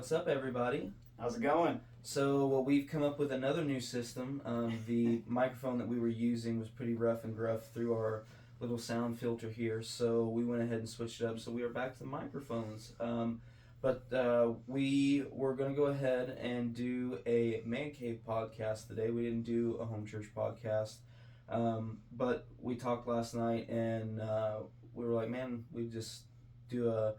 What's up, everybody? How's it going? So, we've come up with another new system. The microphone that we were using was pretty rough and gruff through our little sound filter here, so we went ahead and switched it up. So we are back to the microphones. But we were going to go ahead and do a Man Cave podcast today. We didn't do a home church podcast, but we talked last night, and we were like, man, we just do a...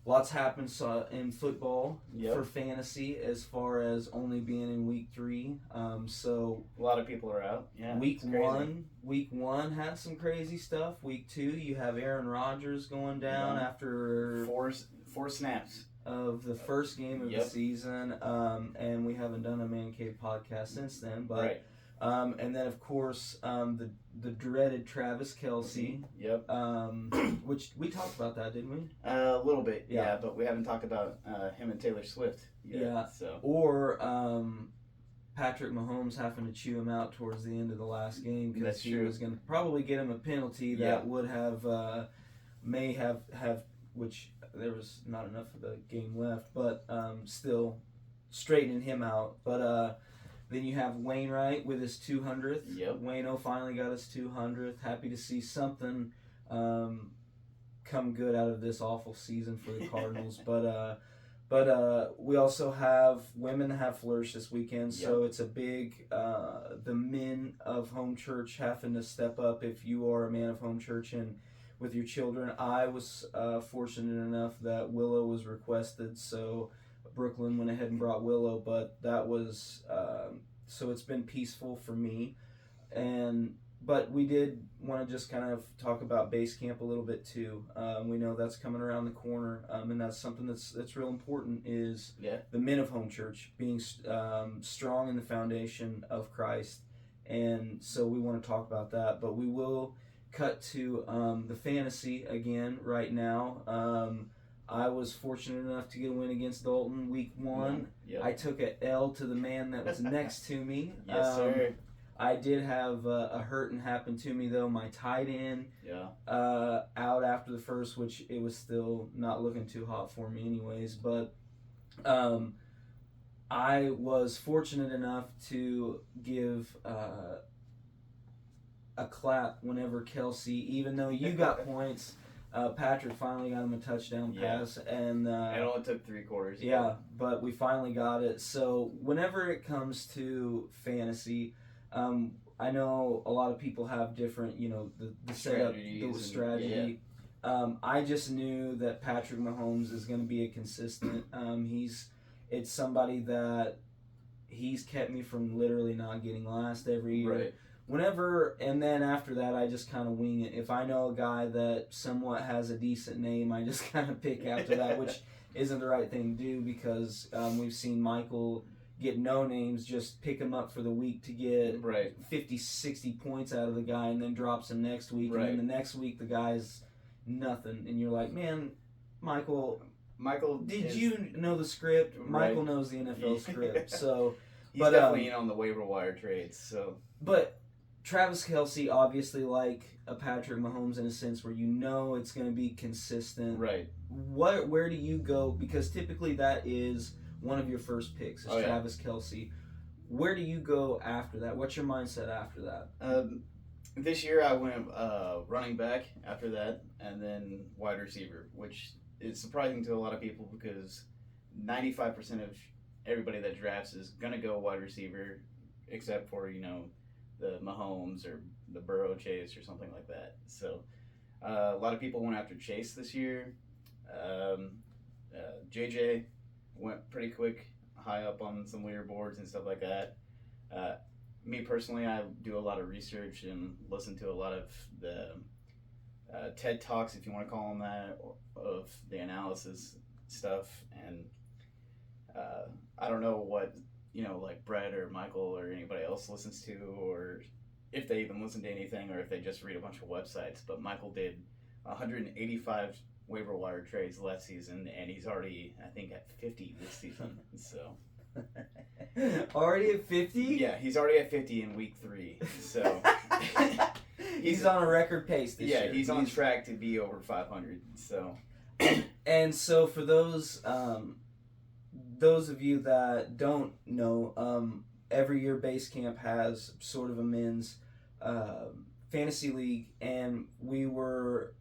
Lots happens in football for fantasy as far as only being in week 3. So a lot of people are out. Yeah. Week one had some crazy stuff. Week 2, you have Aaron Rodgers going down after four snaps of the first game of the season. And we haven't done a Man Cave podcast since then. But right. And then, of course, the dreaded Travis Kelce. Yep. Which we talked about that, didn't we? A little bit, yeah. But we haven't talked about him and Taylor Swift yet. Yeah. So. Or Patrick Mahomes having to chew him out towards the end of the last game because he was going to probably get him a penalty that would have may have which there was not enough of the game left, but still straightening him out. But then you have Wainwright with his 200th. Yep. Wayno finally got his 200th. Happy to see something come good out of this awful season for the Cardinals. But we also have women have flourished this weekend, so it's a big the men of home church having to step up if you are a man of home church and with your children. I was fortunate enough that Willow was requested, so Brooklyn went ahead and brought Willow, but that was so it's been peaceful for me, but we did want to just kind of talk about base camp a little bit too. We know that's coming around the corner, and that's something that's real important is the men of home church being strong in the foundation of Christ, and so we want to talk about that. But we will cut to the fantasy again right now. I was fortunate enough to get a win against Dalton week 1. Yep. I took a L to the man that was next to me. Yes, sir. I did have a hurting happen to me, though. My tight end out after the first, which it was still not looking too hot for me anyways. But I was fortunate enough to give a clap whenever Kelce, even though you got points, Patrick finally got him a touchdown pass. And it only took 3 quarters. Yeah, but we finally got it. So whenever it comes to fantasy... I know a lot of people have different, the setup, the strategy. I just knew that Patrick Mahomes is going to be a consistent. It's somebody that he's kept me from literally not getting last every year. Right. Whenever, and then after that, I just kind of wing it. If I know a guy that somewhat has a decent name, I just kind of pick after that, which isn't the right thing to do because we've seen Michael get no names, just pick him up for the week to get 50, 60 points out of the guy and then drops him next week. And then the next week the guy's nothing. And you're like, man, Michael, did you know the script? Michael knows the NFL script. So, he's definitely in on the waiver wire trades. So, but Travis Kelce, obviously like a Patrick Mahomes in a sense where it's going to be consistent. Right. Where do you go? Because typically that is one of your first picks is Travis Kelce. Where do you go after that? What's your mindset after that? This year I went running back after that, and then wide receiver, which is surprising to a lot of people because 95% of everybody that drafts is going to go wide receiver, except for, the Mahomes or the Burrow Chase or something like that. So a lot of people went after Chase this year. JJ went pretty quick, high up on some leaderboards and stuff like that. Me personally, I do a lot of research and listen to a lot of the TED Talks, if you want to call them that, of the analysis stuff. And I don't know what, like Brett or Michael or anybody else listens to, or if they even listen to anything, or if they just read a bunch of websites. But Michael did 185 waiver wire trades last season, and he's already, I think, at 50 this season. So already at 50? Yeah, he's already at 50 in week 3. So he's on a record pace this year. Yeah, he's on track to be over 500. So and so for those those of you that don't know, every year base camp has sort of a men's fantasy league, and we were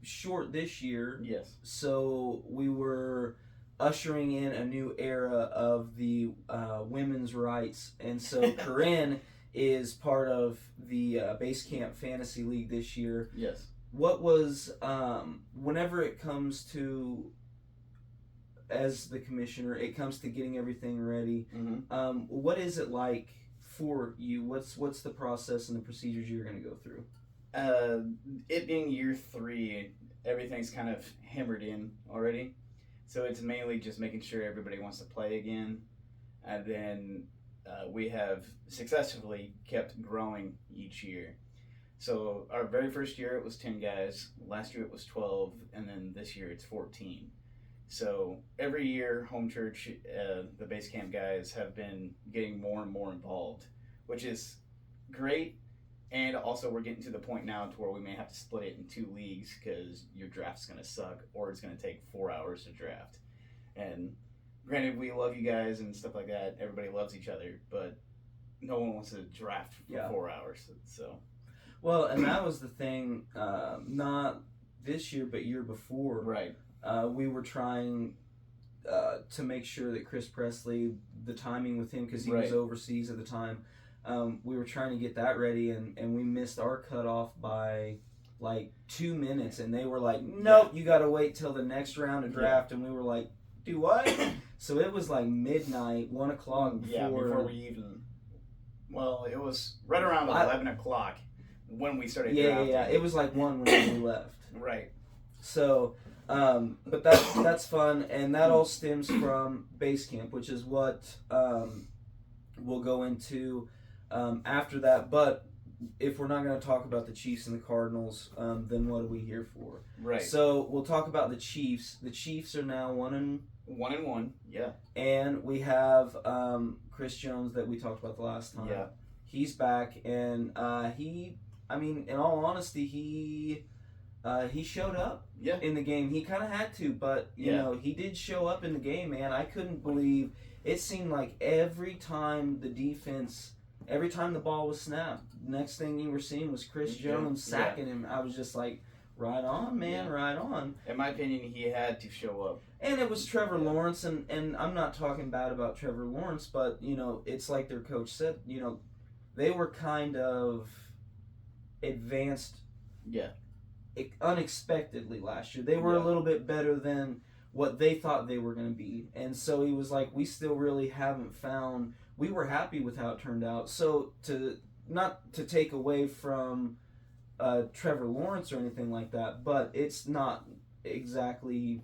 short this year, Yes. so we were ushering in a new era of the women's rights, and so Corinne is part of the base camp fantasy league this year. Yes. What was whenever it comes to, as the commissioner, it comes to getting everything ready. Mm-hmm. What is it like for you? What's the process and the procedures you're going to go through? It being year 3, everything's kind of hammered in already. So it's mainly just making sure everybody wants to play again. And then we have successfully kept growing each year. So our very first year it was 10 guys. Last year it was 12. And then this year it's 14. So every year, home church, the base camp guys have been getting more and more involved, which is great. And also, we're getting to the point now to where we may have to split it in 2 leagues because your draft's going to suck, or it's going to take 4 hours to draft. And granted, we love you guys and stuff like that. Everybody loves each other, but no one wants to draft for 4 hours. So, well, and that was the thing. Not this year, but year before. Right. We were trying to make sure that Chris Presley, the timing with him, because he was overseas at the time, we were trying to get that ready, and we missed our cutoff by like 2 minutes, and they were like, nope, you got to wait till the next round of draft, and we were like, do what? So it was like midnight, 1 o'clock before we even, well, it was right around 11 o'clock when we started drafting. Yeah, it was like 1 when we left. Right. So, but that's fun, and that all stems from base camp, which is what we'll go into after that. But if we're not going to talk about the Chiefs and the Cardinals, then what are we here for? Right. So we'll talk about the Chiefs. The Chiefs are now 1-1. Yeah. And we have Chris Jones that we talked about the last time. Yeah. He's back, and in all honesty, he showed up in the game. He kind of had to, but you know, he did show up in the game, man. I couldn't believe it. Seemed like every time the ball was snapped, next thing you were seeing was Chris Jones sacking him. I was just like, right on, man, right on. In my opinion, he had to show up. And it was Trevor Lawrence, and I'm not talking bad about Trevor Lawrence, but, you know, it's like their coach said, you know, they were kind of advanced unexpectedly last year. They were a little bit better than what they thought they were going to be. And so he was like, we still really haven't found, we were happy with how it turned out. So not to take away from Trevor Lawrence or anything like that, but it's not exactly,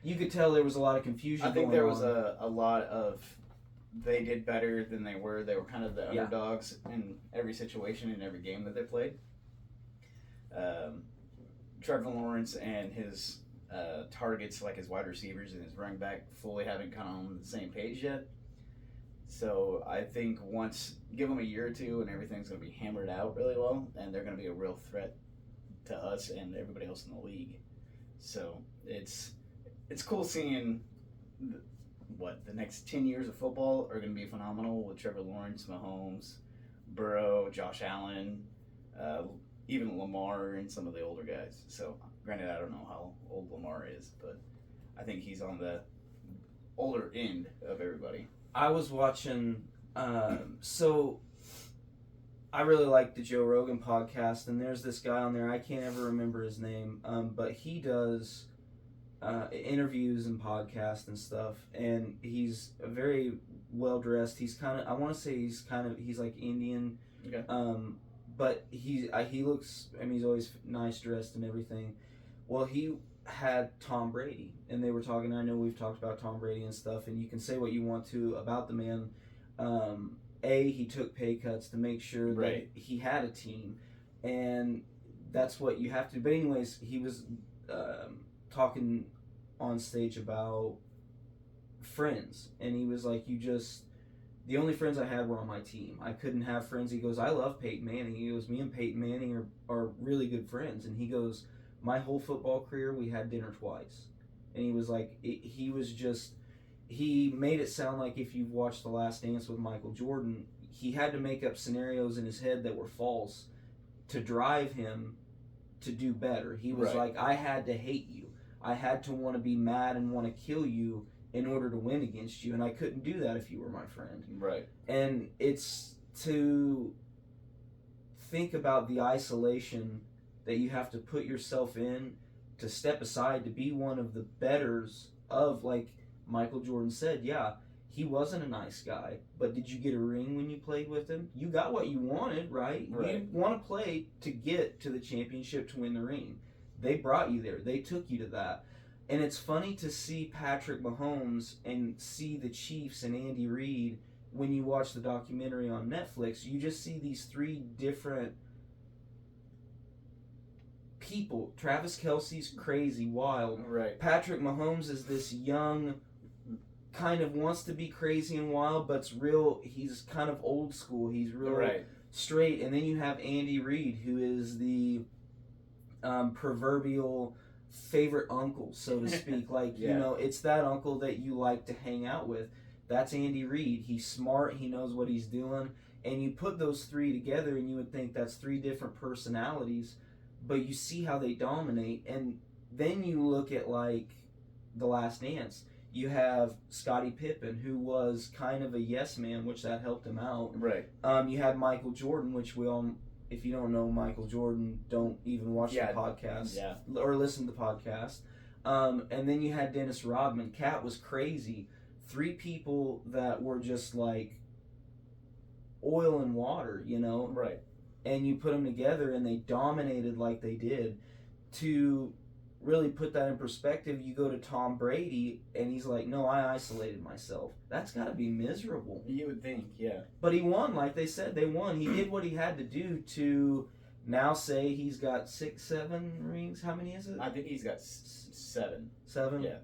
you could tell there was a lot of confusion going on. I think there was a lot of, they did better than they were. They were kind of the underdogs in every situation, in every game that they played. Trevor Lawrence and his targets, like his wide receivers and his running back, fully haven't come on the same page yet. So I think give them a year or two, and everything's going to be hammered out really well, and they're going to be a real threat to us and everybody else in the league. So it's cool seeing the next 10 years of football are going to be phenomenal with Trevor Lawrence, Mahomes, Burrow, Josh Allen, even Lamar and some of the older guys. So, granted, I don't know how old Lamar is, but I think he's on the older end of everybody. I was watching, so I really like the Joe Rogan podcast, and there's this guy on there, I can't ever remember his name, but he does interviews and podcasts and stuff, and he's very well dressed. He's kind of, I want to say he's like Indian, but he looks, I mean, he's always nice dressed and everything. Well, he had Tom Brady, and they were talking, I know we've talked about Tom Brady and stuff, and you can say what you want to about the man. He took pay cuts to make sure that he had a team, and that's what you have to. But anyways, he was talking on stage about friends, and he was like, the only friends I had were on my team. I couldn't have friends. He goes, I love Peyton Manning. He goes, me and Peyton Manning are really good friends. And he goes, my whole football career, we had dinner twice. And he was like, he was just, he made it sound like if you've watched The Last Dance with Michael Jordan, he had to make up scenarios in his head that were false to drive him to do better. He was like, I had to hate you. I had to want to be mad and want to kill you in order to win against you, and I couldn't do that if you were my friend. Right. And it's to think about the isolation that you have to put yourself in, to step aside, to be one of the betters of, like Michael Jordan said, yeah, he wasn't a nice guy, but did you get a ring when you played with him? You got what you wanted, right? You want to play to get to the championship, to win the ring. They brought you there. They took you to that. And it's funny to see Patrick Mahomes and see the Chiefs and Andy Reid. When you watch the documentary on Netflix, you just see these three different people. Travis Kelce's crazy, wild. Right. Patrick Mahomes is this young, kind of wants to be crazy and wild, but's real. He's kind of old school. He's real straight. And then you have Andy Reid, who is the proverbial favorite uncle, so to speak. Like, you know, it's that uncle that you like to hang out with. That's Andy Reid. He's smart. He knows what he's doing. And you put those three together and you would think that's three different personalities, but you see how they dominate. And then you look at, like, The Last Dance. You have Scottie Pippen, who was kind of a yes man, which that helped him out. Right. You had Michael Jordan, which we all, if you don't know Michael Jordan, don't even watch the podcast or listen to the podcast. And then you had Dennis Rodman. Cat was crazy. Three people that were just like oil and water, you know? Right. And you put them together and they dominated like they did. To really put that in perspective, you go to Tom Brady and he's like, no, I isolated myself. That's got to be miserable. You would think, yeah. But he won, like they said, they won. He did what he had to do to now say he's got 6, 7 rings. How many is it? I think he's got 7. 7? Yeah.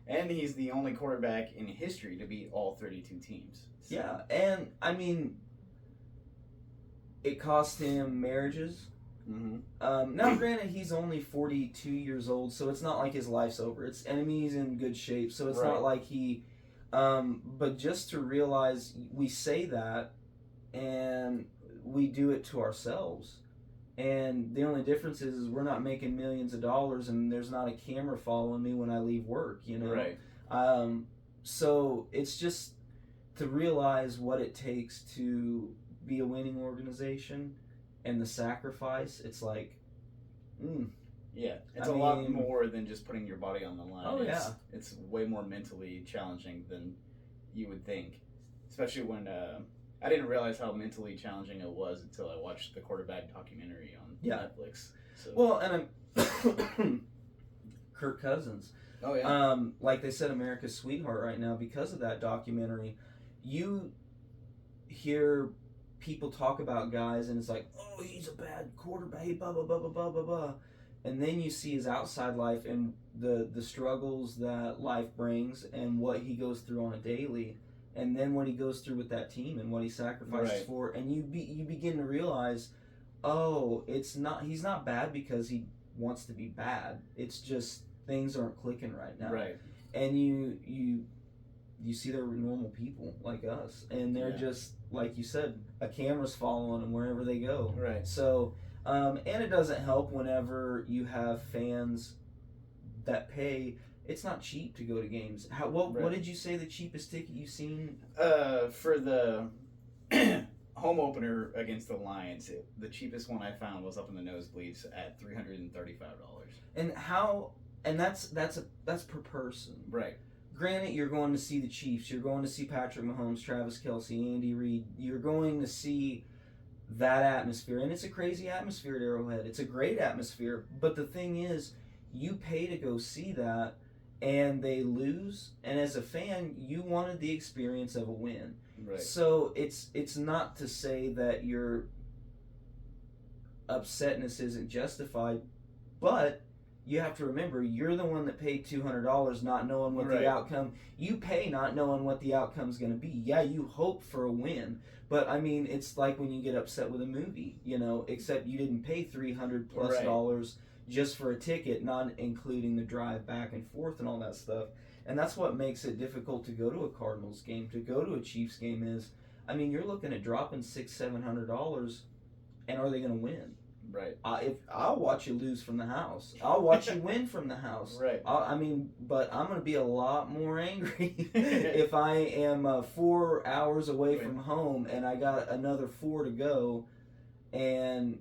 And he's the only quarterback in history to beat all 32 teams. So. Yeah, and I mean, it cost him marriages. Mm-hmm. Now, granted, he's only 42 years old, so it's not like his life's over. He's in good shape, so it's not like he. But just to realize, we say that, and we do it to ourselves. And the only difference is we're not making millions of dollars, and there's not a camera following me when I leave work, you know? Right. So it's just to realize what it takes to be a winning organization and the sacrifice. It's like, yeah, it's a lot more than just putting your body on the line. Oh, yeah. It's way more mentally challenging than you would think, especially when I didn't realize how mentally challenging it was until I watched the quarterback documentary on Netflix. So. Well, and Kirk Cousins. Oh, yeah. Like they said, America's sweetheart right now because of that documentary. You hear people talk about guys and it's like, oh, he's a bad quarterback, blah, blah, blah, blah, blah, blah, blah. And then you see his outside life and the struggles that life brings and what he goes through on a daily. And then what he goes through with that team and what he sacrifices for. And you begin to realize, oh, he's not bad because he wants to be bad. It's just things aren't clicking right now. Right. And you see they're normal people like us. And they're just, like you said, a camera's following them wherever they go. Right. So, and it doesn't help whenever you have fans that pay. It's not cheap to go to games. What did you say the cheapest ticket you've seen? For the home opener against the Lions, the cheapest one I found was up in the nosebleeds at $335. And how? And that's per person. Right. Granted, you're going to see the Chiefs. You're going to see Patrick Mahomes, Travis Kelce, Andy Reid. You're going to see that atmosphere, and it's a crazy atmosphere at Arrowhead. It's a great atmosphere. But the thing is, you pay to go see that. And they lose, and as a fan, you wanted the experience of a win. Right. So it's not to say that your upsetness isn't justified, but you have to remember you're the one that paid $200, not knowing what the outcome. You pay not knowing what the outcome's going to be. Yeah, you hope for a win, but I mean, it's like when you get upset with a movie, you know. Except you didn't pay $300+ dollars just for a ticket, not including the drive back and forth and all that stuff. And that's what makes it difficult to go to a Cardinals game, to go to a Chiefs game is, I mean, you're looking at dropping $600-700, and are they going to win? Right. If I'll watch you lose from the house, I'll watch you win from the house. Right. I mean, but I'm going to be a lot more angry if I am 4 hours away from home and I got another 4 to go, and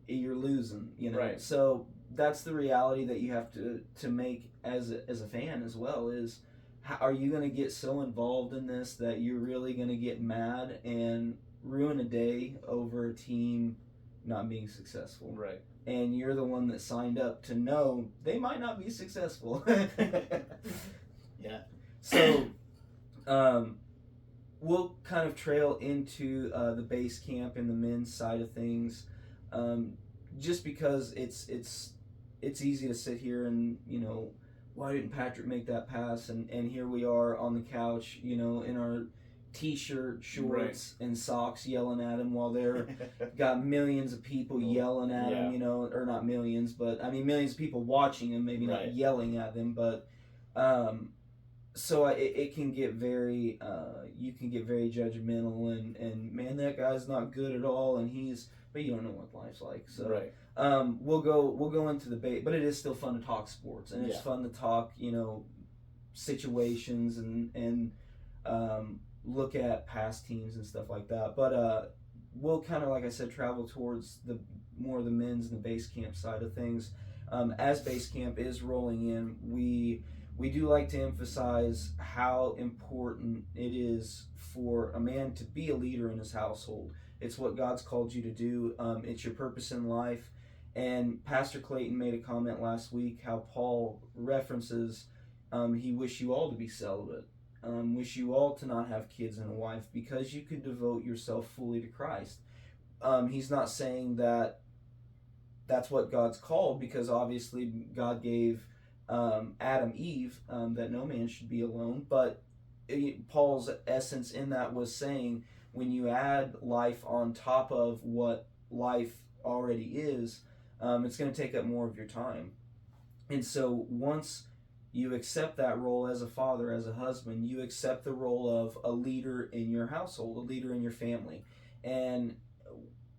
you're losing. You know. Right. So that's the reality that you have to make as a fan as well. Is are you going to get so involved in this that you're really going to get mad and ruin a day over a team not being successful? Right. And you're the one that signed up to know they might not be successful. Yeah. So, we'll kind of trail into the base camp and the men's side of things, just because it's easy to sit here and, you know, why didn't Patrick make that pass? And here we are on the couch, you know, in our t-shirt, shorts, and socks, yelling at him while they're got millions of people yelling at him, you know, or not millions, but I mean millions of people watching him, maybe not yelling at them, but so it can get very you can get very judgmental and man, that guy's not good at all, and but you don't know what life's like, so we'll go into the debate, but it is still fun to talk sports, and it's fun to talk, you know, situations and look at past teams and stuff like that. But we'll kind of, like I said, travel towards the more of the men's and the base camp side of things. As base camp is rolling in, we do like to emphasize how important it is for a man to be a leader in his household. It's what God's called you to do. It's your purpose in life. And Pastor Clayton made a comment last week how Paul references he wished you all to be celibate. Wish you all to not have kids and a wife because you could devote yourself fully to Christ. He's not saying that that's what God's called, because obviously God gave Adam Eve that no man should be alone, but Paul's essence in that was saying when you add life on top of what life already is, it's going to take up more of your time. And so once you accept that role as a father, as a husband, you accept the role of a leader in your household, a leader in your family. And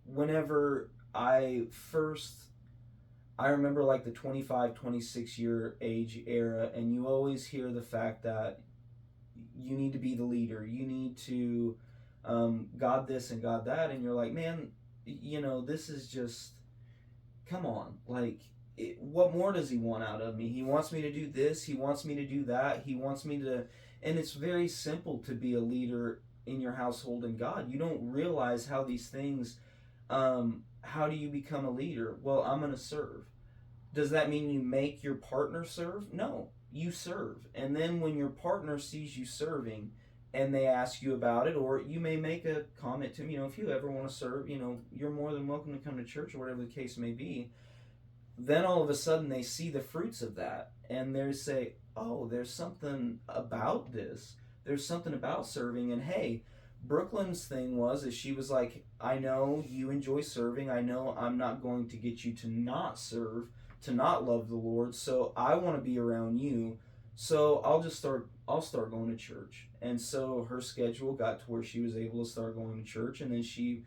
whenever I remember like the 25, 26 year age era, and you always hear the fact that you need to be the leader, you need to God this and God that, and you're like, man, you know, this is just, come on, like, what more does he want out of me? He wants me to do this, he wants me to do that, he wants me to, and it's very simple to be a leader in your household in God. You don't realize how these things, how do you become a leader? Well, I'm going to serve. Does that mean you make your partner serve? No, you serve. And then when your partner sees you serving and they ask you about it, or you may make a comment to them, you know, if you ever want to serve, you know, you're more than welcome to come to church or whatever the case may be. Then all of a sudden they see the fruits of that and they say, oh, there's something about this. There's something about serving. And hey, Brooklyn's thing is she was like, I know you enjoy serving. I know I'm not going to get you to not serve, to not love the Lord. So I want to be around you. So I'll start going to church. And so her schedule got to where she was able to start going to church. And then she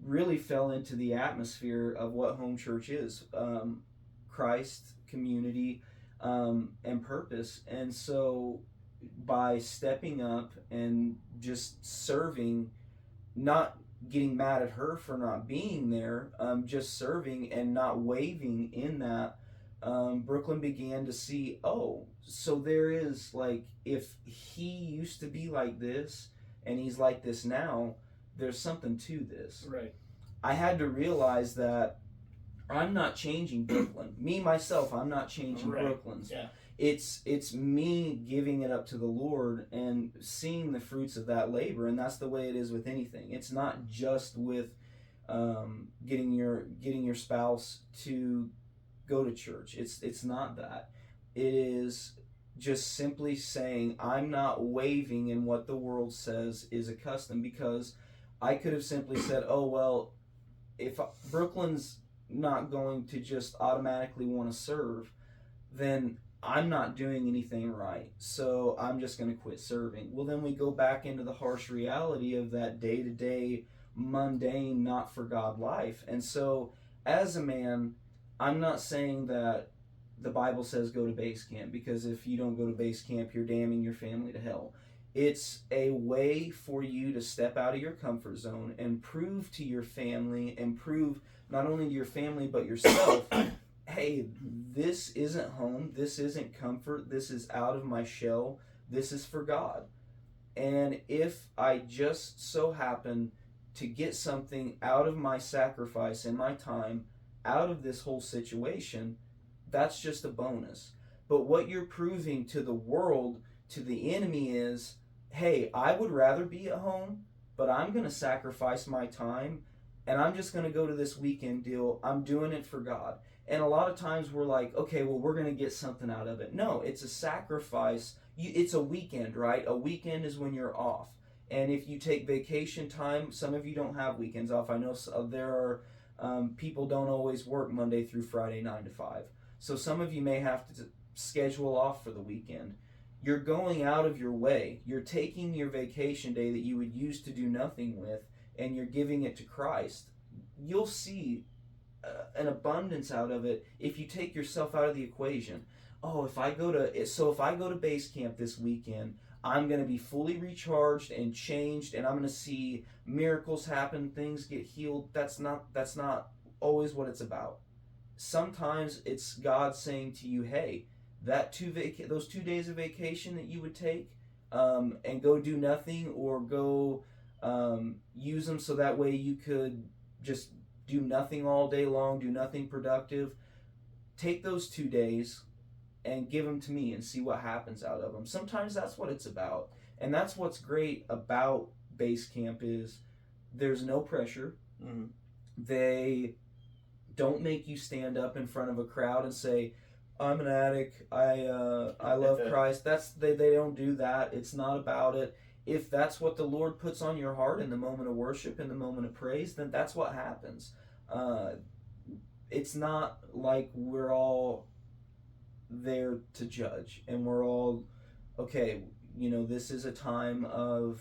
really fell into the atmosphere of what home church is, Christ, community, and purpose. And so by stepping up and just serving, not getting mad at her for not being there, just serving and not waving in that, Brooklyn began to see, oh, so there is, like, if he used to be like this and he's like this now, there's something to this. Right. I had to realize that I'm not changing Brooklyn. Me, myself, I'm not changing Brooklyn's. Yeah. It's me giving it up to the Lord and seeing the fruits of that labor, and that's the way it is with anything. It's not just with getting your spouse to go to church. It's not that. It is just simply saying, I'm not waving in what the world says is a custom, because I could have simply said, oh, well, if Brooklyn's not going to just automatically want to serve, then I'm not doing anything right, so I'm just going to quit serving. Well, then we go back into the harsh reality of that day to day, mundane, not for God life. And so, as a man, I'm not saying that the Bible says go to base camp, because if you don't go to base camp, you're damning your family to hell. It's a way for you to step out of your comfort zone and prove to your family, and prove not only to your family but yourself, hey, this isn't home, this isn't comfort, this is out of my shell, this is for God. And if I just so happen to get something out of my sacrifice and my time, out of this whole situation, that's just a bonus. But what you're proving to the world, to the enemy, is hey, I would rather be at home, but I'm going to sacrifice my time, and I'm just going to go to this weekend deal. I'm doing it for God. And a lot of times we're like, okay, well, we're going to get something out of it. No, it's a sacrifice. It's a weekend, right? A weekend is when you're off. And if you take vacation time, some of you don't have weekends off. I know there are people don't always work Monday through Friday, 9 to 5. So some of you may have to schedule off for the weekend. You're going out of your way. You're taking your vacation day that you would use to do nothing with, and you're giving it to Christ. You'll see an abundance out of it if you take yourself out of the equation. Oh, if I go to base camp this weekend, I'm going to be fully recharged and changed, and I'm going to see miracles happen, things get healed. That's not always what it's about. Sometimes it's God saying to you, hey, those 2 days of vacation that you would take, and go do nothing, or go use them so that way you could just do nothing all day long, do nothing productive. Take those 2 days and give them to me and see what happens out of them. Sometimes that's what it's about. And that's what's great about base camp is there's no pressure. Mm-hmm. They don't make you stand up in front of a crowd and say, I'm an addict, I love Christ. They don't do that. It's not about it. If that's what the Lord puts on your heart in the moment of worship, in the moment of praise, then that's what happens. It's not like we're all there to judge and we're all, okay, this is a time of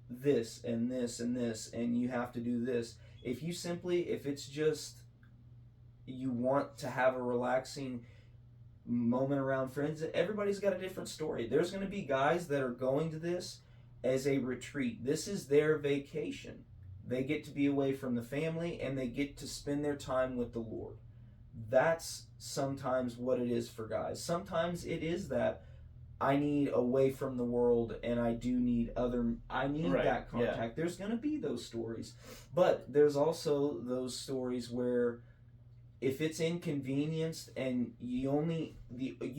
this and this and this, and you have to do this. If it's just you want to have a relaxing moment around friends, everybody's got a different story. There's going to be guys that are going to this as a retreat. This is their vacation. They get to be away from the family and they get to spend their time with the Lord. That's sometimes what it is for guys. Sometimes it is that I need away from the world and I need right, that contact. Yeah. There's going to be those stories. But there's also those stories where if it's inconvenienced and you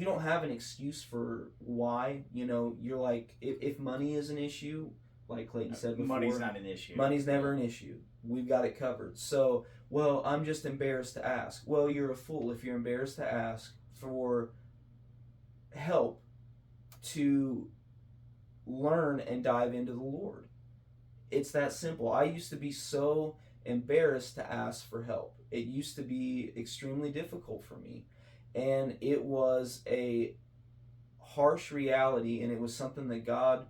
don't have an excuse for why, you're like, if money is an issue, like Clayton said before, money's not an issue. Money's never an issue. We've got it covered. So, well, I'm just embarrassed to ask. Well, you're a fool if you're embarrassed to ask for help to learn and dive into the Lord. It's that simple. I used to be so embarrassed to ask for help. It used to be extremely difficult for me. And it was a harsh reality, and it was something that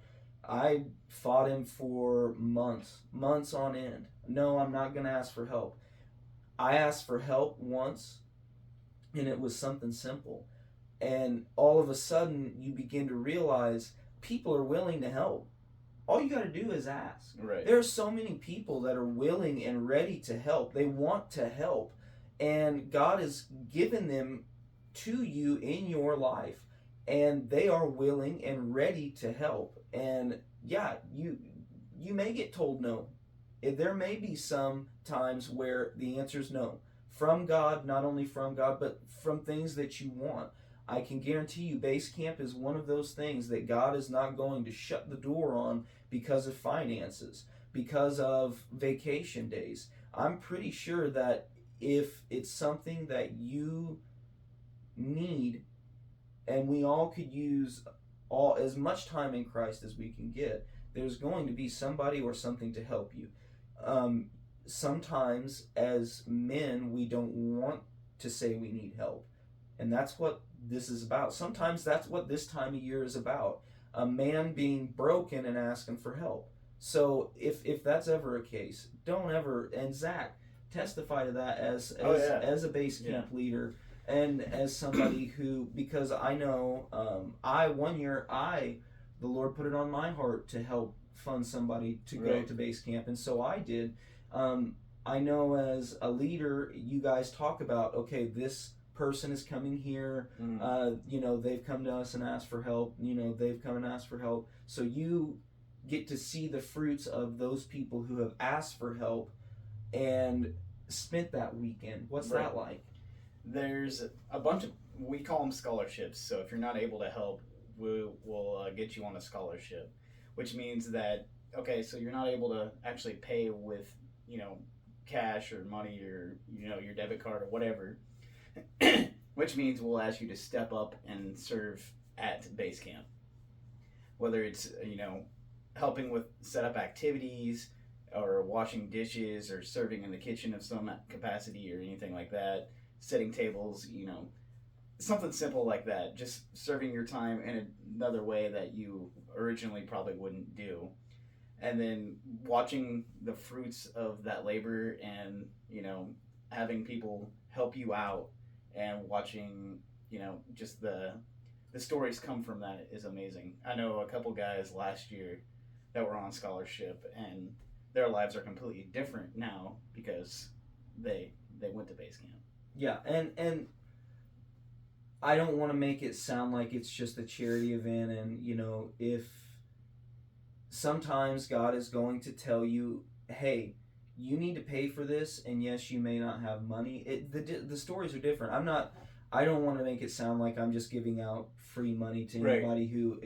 I fought him for months on end. No, I'm not going to ask for help. I asked for help once, and it was something simple. And all of a sudden, you begin to realize people are willing to help. All you got to do is ask. Right. There are so many people that are willing and ready to help. They want to help. And God has given them to you in your life. And they are willing and ready to help. And yeah, you may get told no. There may be some times where the answer is no. From God, not only from God, but from things that you want. I can guarantee you base camp is one of those things that God is not going to shut the door on because of finances, because of vacation days. I'm pretty sure that if it's something that you need, and we all could use as much time in Christ as we can get, there's going to be somebody or something to help you. Sometimes as men, we don't want to say we need help. And that's what this is about. Sometimes that's what this time of year is about. A man being broken and asking for help. So if that's ever a case, don't ever, and Zach, testify to that Oh yeah, as a base yeah, camp leader and as somebody who, because I know, I one year the Lord put it on my heart to help fund somebody to go right. to base camp, and so I did. I know as a leader, you guys talk about, okay, this person is coming here. Mm. They've come to us and asked for help. They've come and asked for help. So you get to see the fruits of those people who have asked for help and spent that weekend. What's Right. that like? There's a bunch of, we call them scholarships. So if you're not able to help, we'll get you on a scholarship, which means that, okay, so you're not able to actually pay with, cash or money or, your debit card or whatever, which means we'll ask you to step up and serve at base camp. Whether it's, helping with setup activities or washing dishes or serving in the kitchen of some capacity or anything like that, setting tables, something simple like that, just serving your time in another way that you originally probably wouldn't do. And then watching the fruits of that labor and, having people help you out and watching, just the stories come from that is amazing. I know a couple guys last year that were on scholarship and their lives are completely different now because they went to base camp. Yeah, and I don't want to make it sound like it's just a charity event, and if sometimes God is going to tell you, hey, you need to pay for this, and yes, you may not have money. The stories are different. I don't want to make it sound like I'm just giving out free money to anybody who,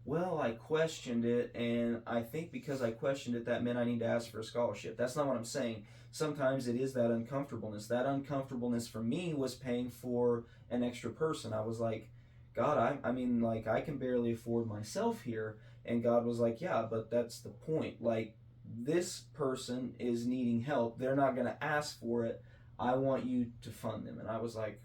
well, I questioned it, and I think because I questioned it, that meant I need to ask for a scholarship. That's not what I'm saying. Sometimes it is that uncomfortableness. That uncomfortableness for me was paying for an extra person. I was like, God, I mean, like, I can barely afford myself here. And God was like, yeah, but that's the point. Like, this person is needing help. They're not going to ask for it. I want you to fund them. And I was like,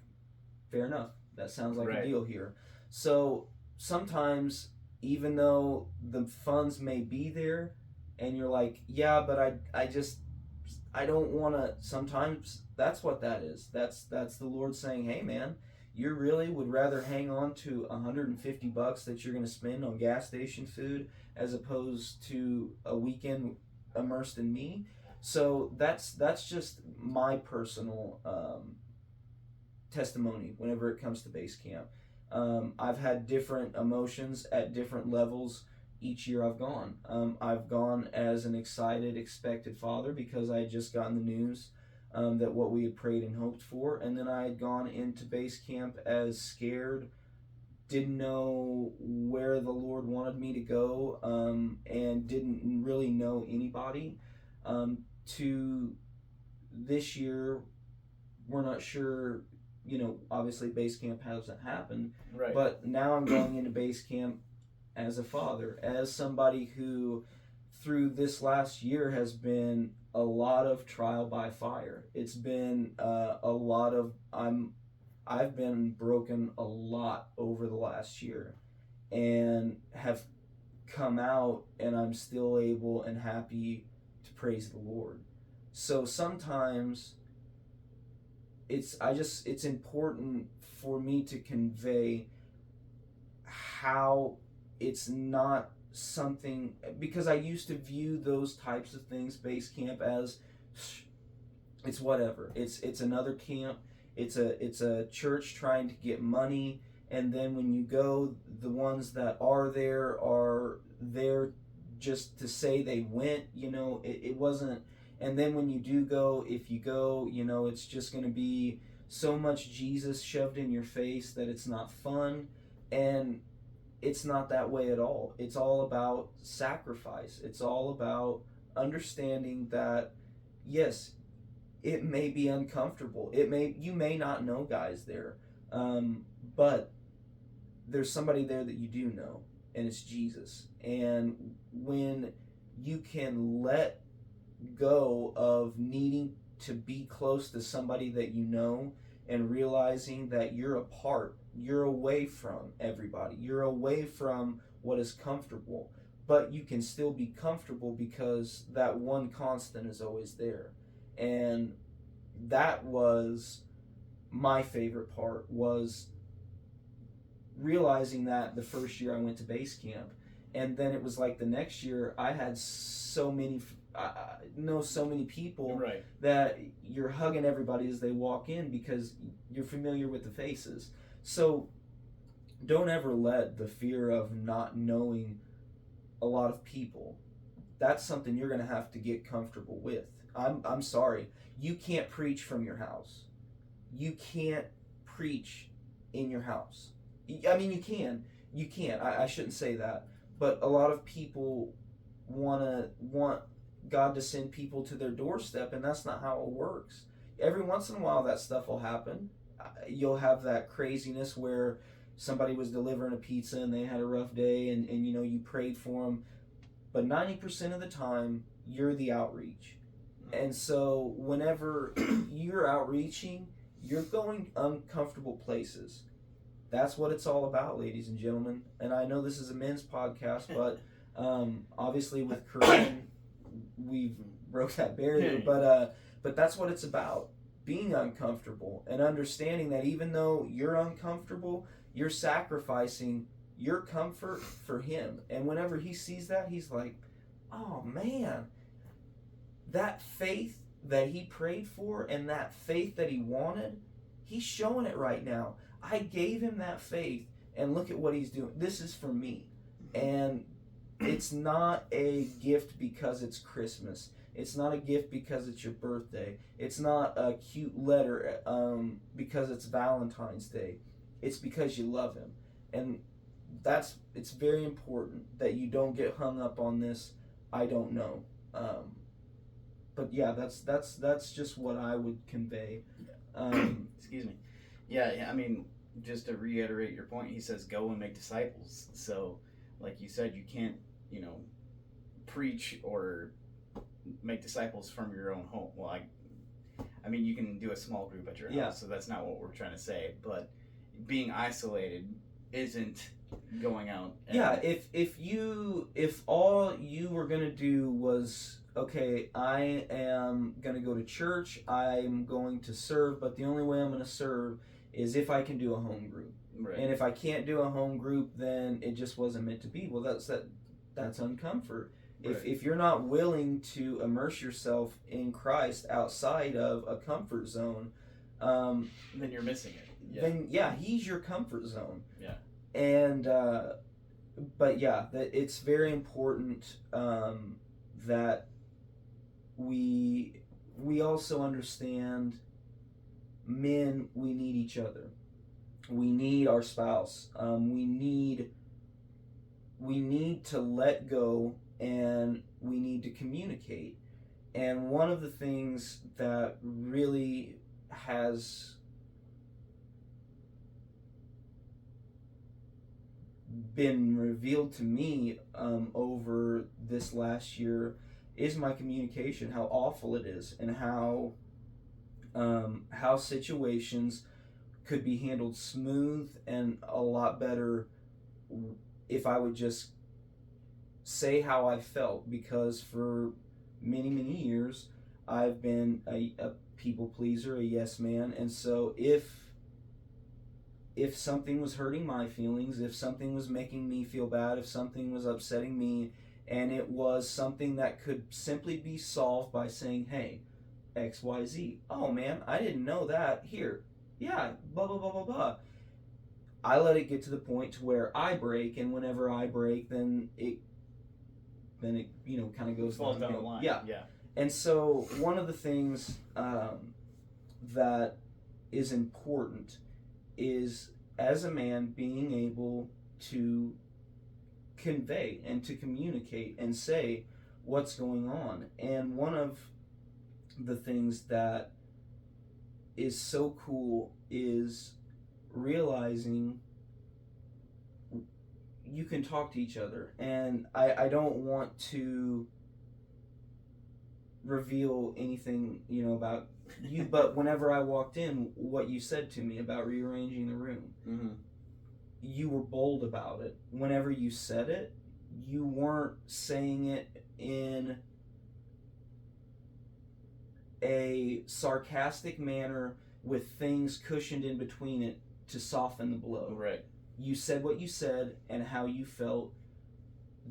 fair enough. That sounds like a deal here. So sometimes, even though the funds may be there, and you're like, yeah, but I don't want to. Sometimes that's what that is. That's the Lord saying, hey, man, you really would rather hang on to $150 that you're going to spend on gas station food as opposed to a weekend immersed in me. So that's just my personal testimony whenever it comes to base camp. I've had different emotions at different levels each year I've gone. I've gone as an excited, expected father because I had just gotten the news that what we had prayed and hoped for. And then I had gone into base camp as scared, didn't know where the Lord wanted me to go, and didn't really know anybody. To this year, we're not sure, obviously base camp hasn't happened, Right. But now I'm going into base camp as a father, as somebody who through this last year has been a lot of trial by fire. It's been a lot of I've been broken a lot over the last year, and have come out, and I'm still able and happy to praise the Lord. So sometimes it's important for me to convey how it's not something, because I used to view those types of things, base camp, as it's whatever. It's another camp. It's a church trying to get money, and then when you go, the ones that are there just to say they went. It wasn't. And then when you do go, if you go, it's just going to be so much Jesus shoved in your face that it's not fun. And it's not that way at all. It's all about sacrifice. It's all about understanding that, yes, it may be uncomfortable. You may not know guys there, but there's somebody there that you do know, and it's Jesus. And when you can let go of needing to be close to somebody that you know, and realizing that you're a part you're away from everybody. You're away from what is comfortable. But you can still be comfortable because that one constant is always there. And that was my favorite part, was realizing that the first year I went to base camp. And then it was like the next year I had so many know so many people Right. that you're hugging everybody as they walk in because you're familiar with the faces. So don't ever let the fear of not knowing a lot of people, that's something you're going to have to get comfortable with. I'm sorry, you can't preach from your house. You can't preach in your house. I mean, you can. I shouldn't say that, but a lot of people want God to send people to their doorstep, and that's not how it works. Every once in a while, that stuff will happen. You'll have that craziness where somebody was delivering a pizza and they had a rough day, and you prayed for them. But 90% of the time, you're the outreach. And so whenever you're outreaching, you're going uncomfortable places. That's what it's all about, ladies and gentlemen. And I know this is a men's podcast, but obviously with Korean, we've broke that barrier. But that's what it's about. Being uncomfortable and understanding that even though you're uncomfortable, you're sacrificing your comfort for him. And whenever he sees that, he's like, oh man, that faith that he prayed for and that faith that he wanted, he's showing it right now. I gave him that faith, and look at what he's doing. This is for me. And it's not a gift because it's Christmas. It's not a gift because it's your birthday. It's not a cute letter because it's Valentine's Day. It's because you love him. And it's very important that you don't get hung up on this I don't know. But yeah, that's just what I would convey. Excuse me. Yeah, I mean, just to reiterate your point, he says go and make disciples. So, like you said, you can't, preach or make disciples from your own home. Well, I mean, you can do a small group at your house, so that's not what we're trying to say. But being isolated isn't going out. If all you were gonna do was, okay, I am gonna go to church, I'm going to serve, but the only way I'm gonna serve is if I can do a home group. Right. And if I can't do a home group, then it just wasn't meant to be. Well, that's uncomfort. Right. If you're not willing to immerse yourself in Christ outside of a comfort zone, then you're missing it. Then he's your comfort zone. Yeah. And but yeah, that it's very important that we also understand, men, we need each other. We need our spouse. We need to let go, and we need to communicate. And one of the things that really has been revealed to me over this last year is my communication, how awful it is, and how situations could be handled smooth and a lot better if I would just say how I felt, because for many years I've been a people pleaser, a yes man, and so if something was hurting my feelings, if something was making me feel bad, if something was upsetting me, and it was something that could simply be solved by saying, hey, XYZ, oh man, I didn't know that, here, yeah, blah blah blah blah blah, I let it get to the point to where I break, and whenever I break, then it kind of goes falls down the line. Yeah. And so one of the things that is important is, as a man, being able to convey and to communicate and say what's going on. And one of the things that is so cool is realizing you can talk to each other. And I don't want to reveal anything, about you, but whenever I walked in, what you said to me about rearranging the room, Mm-hmm. you were bold about it. Whenever you said it, you weren't saying it in a sarcastic manner with things cushioned in between it to soften the blow. Right. You said what you said and how you felt.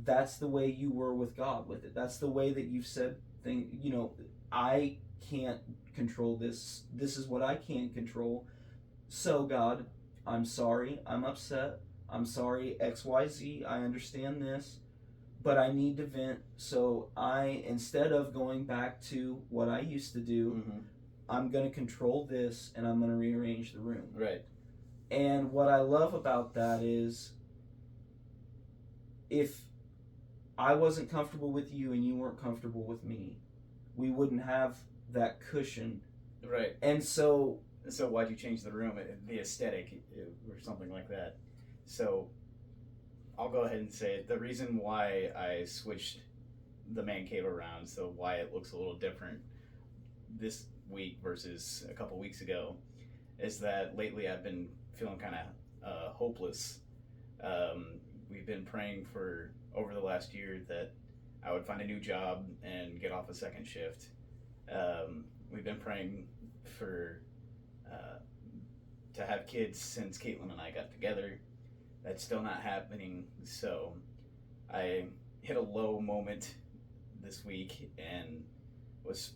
That's the way you were with God with it. That's the way that you've said things. I can't control this. This is what I can control. So, God, I'm sorry. I'm upset. I'm sorry, XYZ. I understand this. But I need to vent. So, instead of going back to what I used to do, Mm-hmm. I'm going to control this and I'm going to rearrange the room. Right. And what I love about that is if I wasn't comfortable with you and you weren't comfortable with me, we wouldn't have that cushion. Right. And so why'd you change the room? The aesthetic or something like that. So I'll go ahead and say it. The reason why I switched the man cave around, so why it looks a little different this week versus a couple weeks ago, is that lately I've been feeling kind of hopeless. We've been praying for over the last year that I would find a new job and get off a second shift. We've been praying for to have kids since Caitlin and I got together. That's still not happening. So I hit a low moment this week and was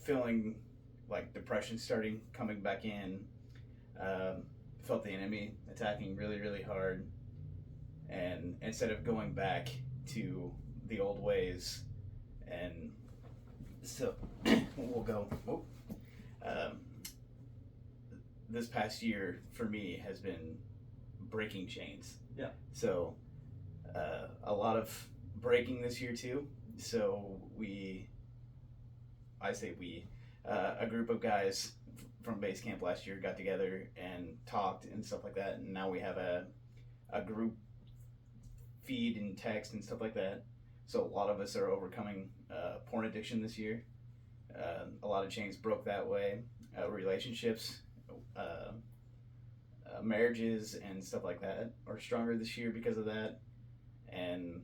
feeling like depression starting coming back in. Felt the enemy attacking really, really hard. And instead of going back to the old ways, and so we'll go. This past year for me has been breaking chains. Yeah. So a lot of breaking this year too. So a group of guys from base camp last year got together and talked and stuff like that. And now we have a group feed and text and stuff like that. So a lot of us are overcoming porn addiction this year. A lot of chains broke that way. Relationships, marriages and stuff like that are stronger this year because of that. And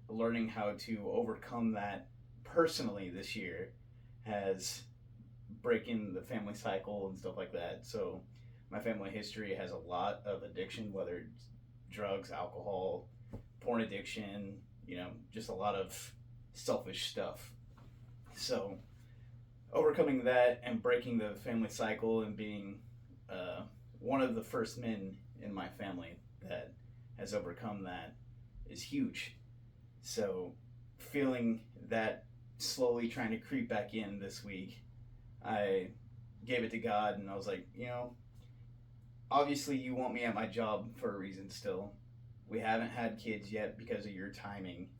learning how to overcome that personally this year has breaking the family cycle and stuff like that. So my family history has a lot of addiction, whether it's drugs, alcohol, porn addiction, just a lot of selfish stuff. So overcoming that and breaking the family cycle and being one of the first men in my family that has overcome that is huge. So feeling that slowly trying to creep back in this week, I gave it to God and I was like, obviously you want me at my job for a reason still. We haven't had kids yet because of your timing.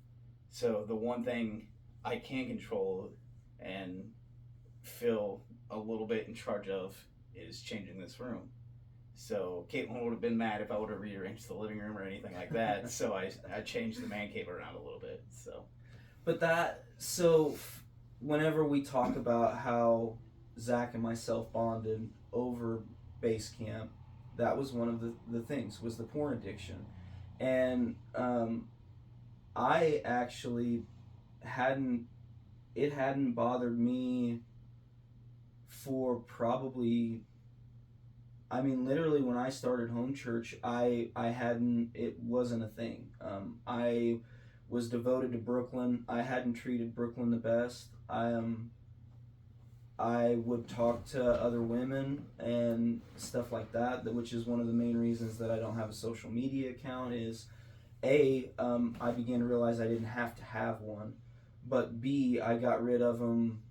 So the one thing I can control and feel a little bit in charge of is changing this room. So Caitlin would have been mad if I would have rearranged the living room or anything like that. So I changed the man cave around a little bit. So whenever we talk about how Zach and myself bonded over base camp, that was one of the things, was the porn addiction. And I actually hadn't bothered me for probably, literally when I started home church, it wasn't a thing. I was devoted to Brooklyn. I hadn't treated Brooklyn the best. I would talk to other women and stuff like that, which is one of the main reasons that I don't have a social media account is I began to realize I didn't have to have one, but B, I got rid of them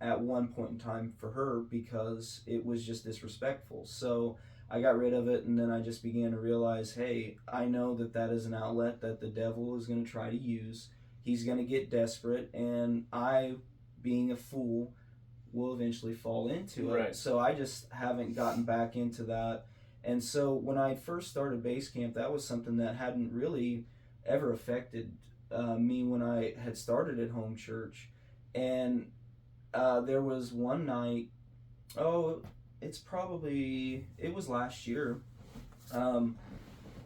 at one point in time for her because it was just disrespectful. So I got rid of it, and then I just began to realize, hey, I know that is an outlet that the devil is going to try to use. He's going to get desperate, and I, being a fool, will eventually fall into it. Right. So I just haven't gotten back into that. And so when I first started base camp, that was something that hadn't really ever affected me when I had started at home church. And there was one night, oh, it was last year. Um,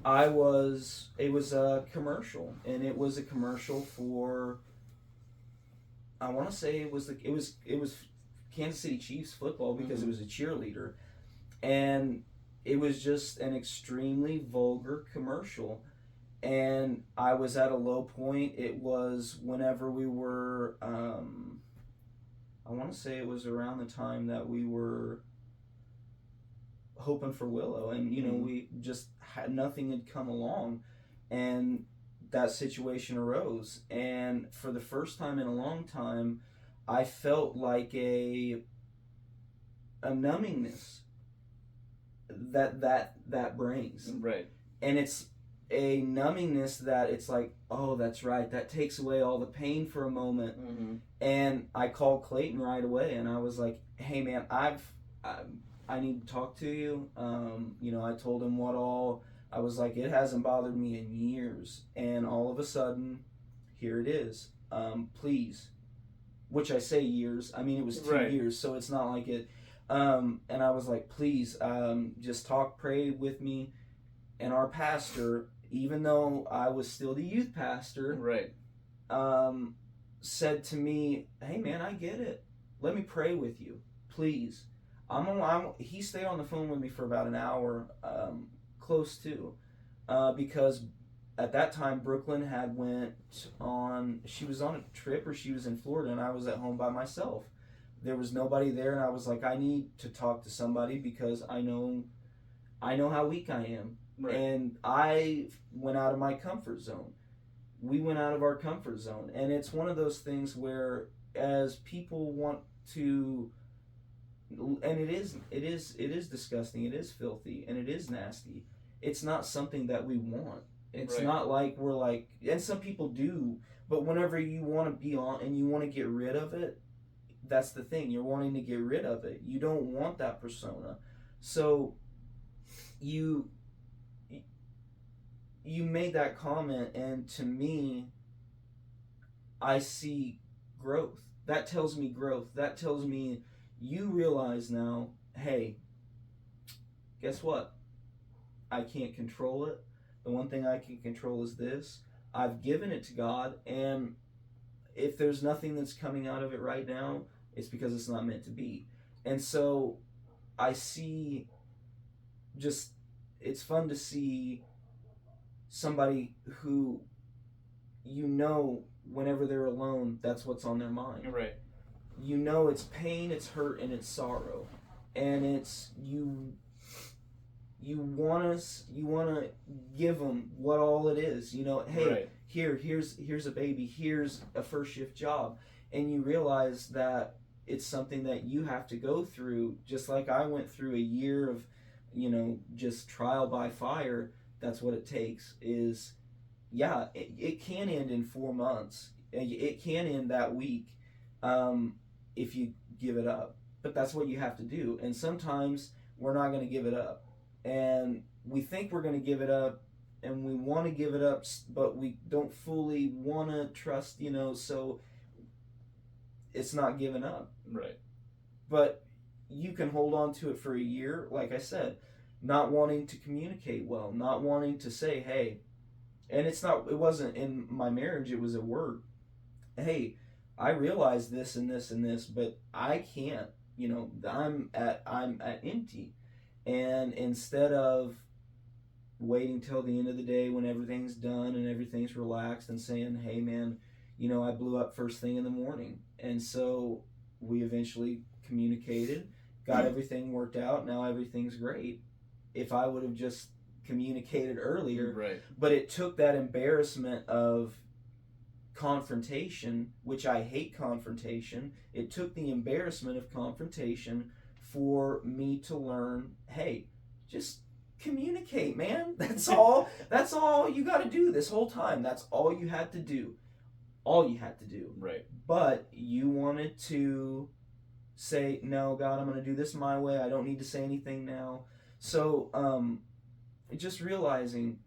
it was a commercial, and it was a commercial for, I want to say it was Kansas City Chiefs football because it was a cheerleader, and it was just an extremely vulgar commercial. And I was at a low point. It was whenever we were, I want to say it was around the time that we were hoping for Willow, and we just had nothing had come along, and that situation arose, and for the first time in a long time, I felt like a numbingness that brings, Right. and it's a numbingness that it's like, oh, that's right, that takes away all the pain for a moment. And I called Clayton right away, and I was like, hey man, I need to talk to you. I told him I was like, it hasn't bothered me in years, and all of a sudden, here it is. Please, which I say years. I mean, it was 2 years, so it's not like it. And I was like, please, just pray with me. And our pastor, even though I was still the youth pastor, right, said to me, hey man, I get it. Let me pray with you, please. He stayed on the phone with me for about an hour, close to, because at that time Brooklyn she was on a trip, or she was in Florida, and I was at home by myself. There was nobody there, and I was like, I need to talk to somebody because I know how weak I am. Right. And I went out of my comfort zone. We went out of our comfort zone, and it's one of those things where, as people want to, and it is disgusting, it is filthy, and it is nasty. It's not something that we want. It's right. not like we're like, and some people do, but whenever you want to be on and you want to get rid of it, that's the thing. You're wanting to get rid of it. You don't want that persona. So you made that comment, and to me, I see growth. That tells me growth. That tells me you realize now, hey, guess what? I can't control it. The one thing I can control is this. I've given it to God, and if there's nothing that's coming out of it right now, it's because it's not meant to be. And so I see, just, it's fun to see somebody who, whenever they're alone, that's what's on their mind. Right. It's pain, it's hurt, and it's sorrow, and it's you want to give them what all it is. Hey, right. here's a baby, here's a first shift job, and you realize that it's something that you have to go through, just like I went through a year of just trial by fire. That's what it takes. Is, yeah, it can end in 4 months. It can end that week, if you give it up. But that's what you have to do. And sometimes we're not going to give it up. And we think we're going to give it up, and we want to give it up, but we don't fully want to trust, so it's not given up. Right. But you can hold on to it for a year, like I said, not wanting to communicate well, not wanting to say, hey, and it wasn't in my marriage, it was at work. Hey, I realize this and this and this, but I can't, I'm at empty. And instead of waiting till the end of the day when everything's done and everything's relaxed and saying, hey man, I blew up first thing in the morning. And so we eventually communicated, got everything worked out, now everything's great. If I would have just communicated earlier, right. But it took that embarrassment of confrontation, which I hate confrontation. It took the embarrassment of confrontation for me to learn, hey, just communicate, man. That's all you got to do this whole time. That's all you had to do. Right. But you wanted to say, no, God, I'm going to do this my way. I don't need to say anything now. So just realizing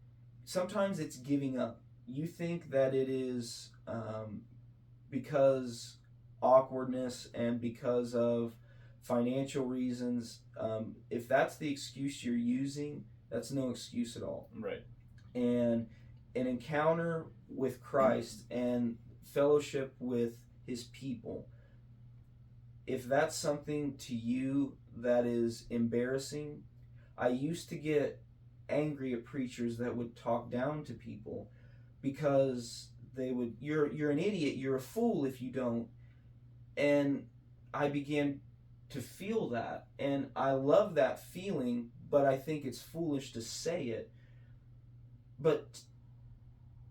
sometimes it's giving up. You think that it is because awkwardness and because of financial reasons, if that's the excuse you're using, that's no excuse at all. Right. And an encounter with Christ and fellowship with his people, if that's something to you that is embarrassing, I used to get angry at preachers that would talk down to people because they would, you're an idiot, you're a fool if you don't. And I began to feel that, and I love that feeling, but I think it's foolish to say it. But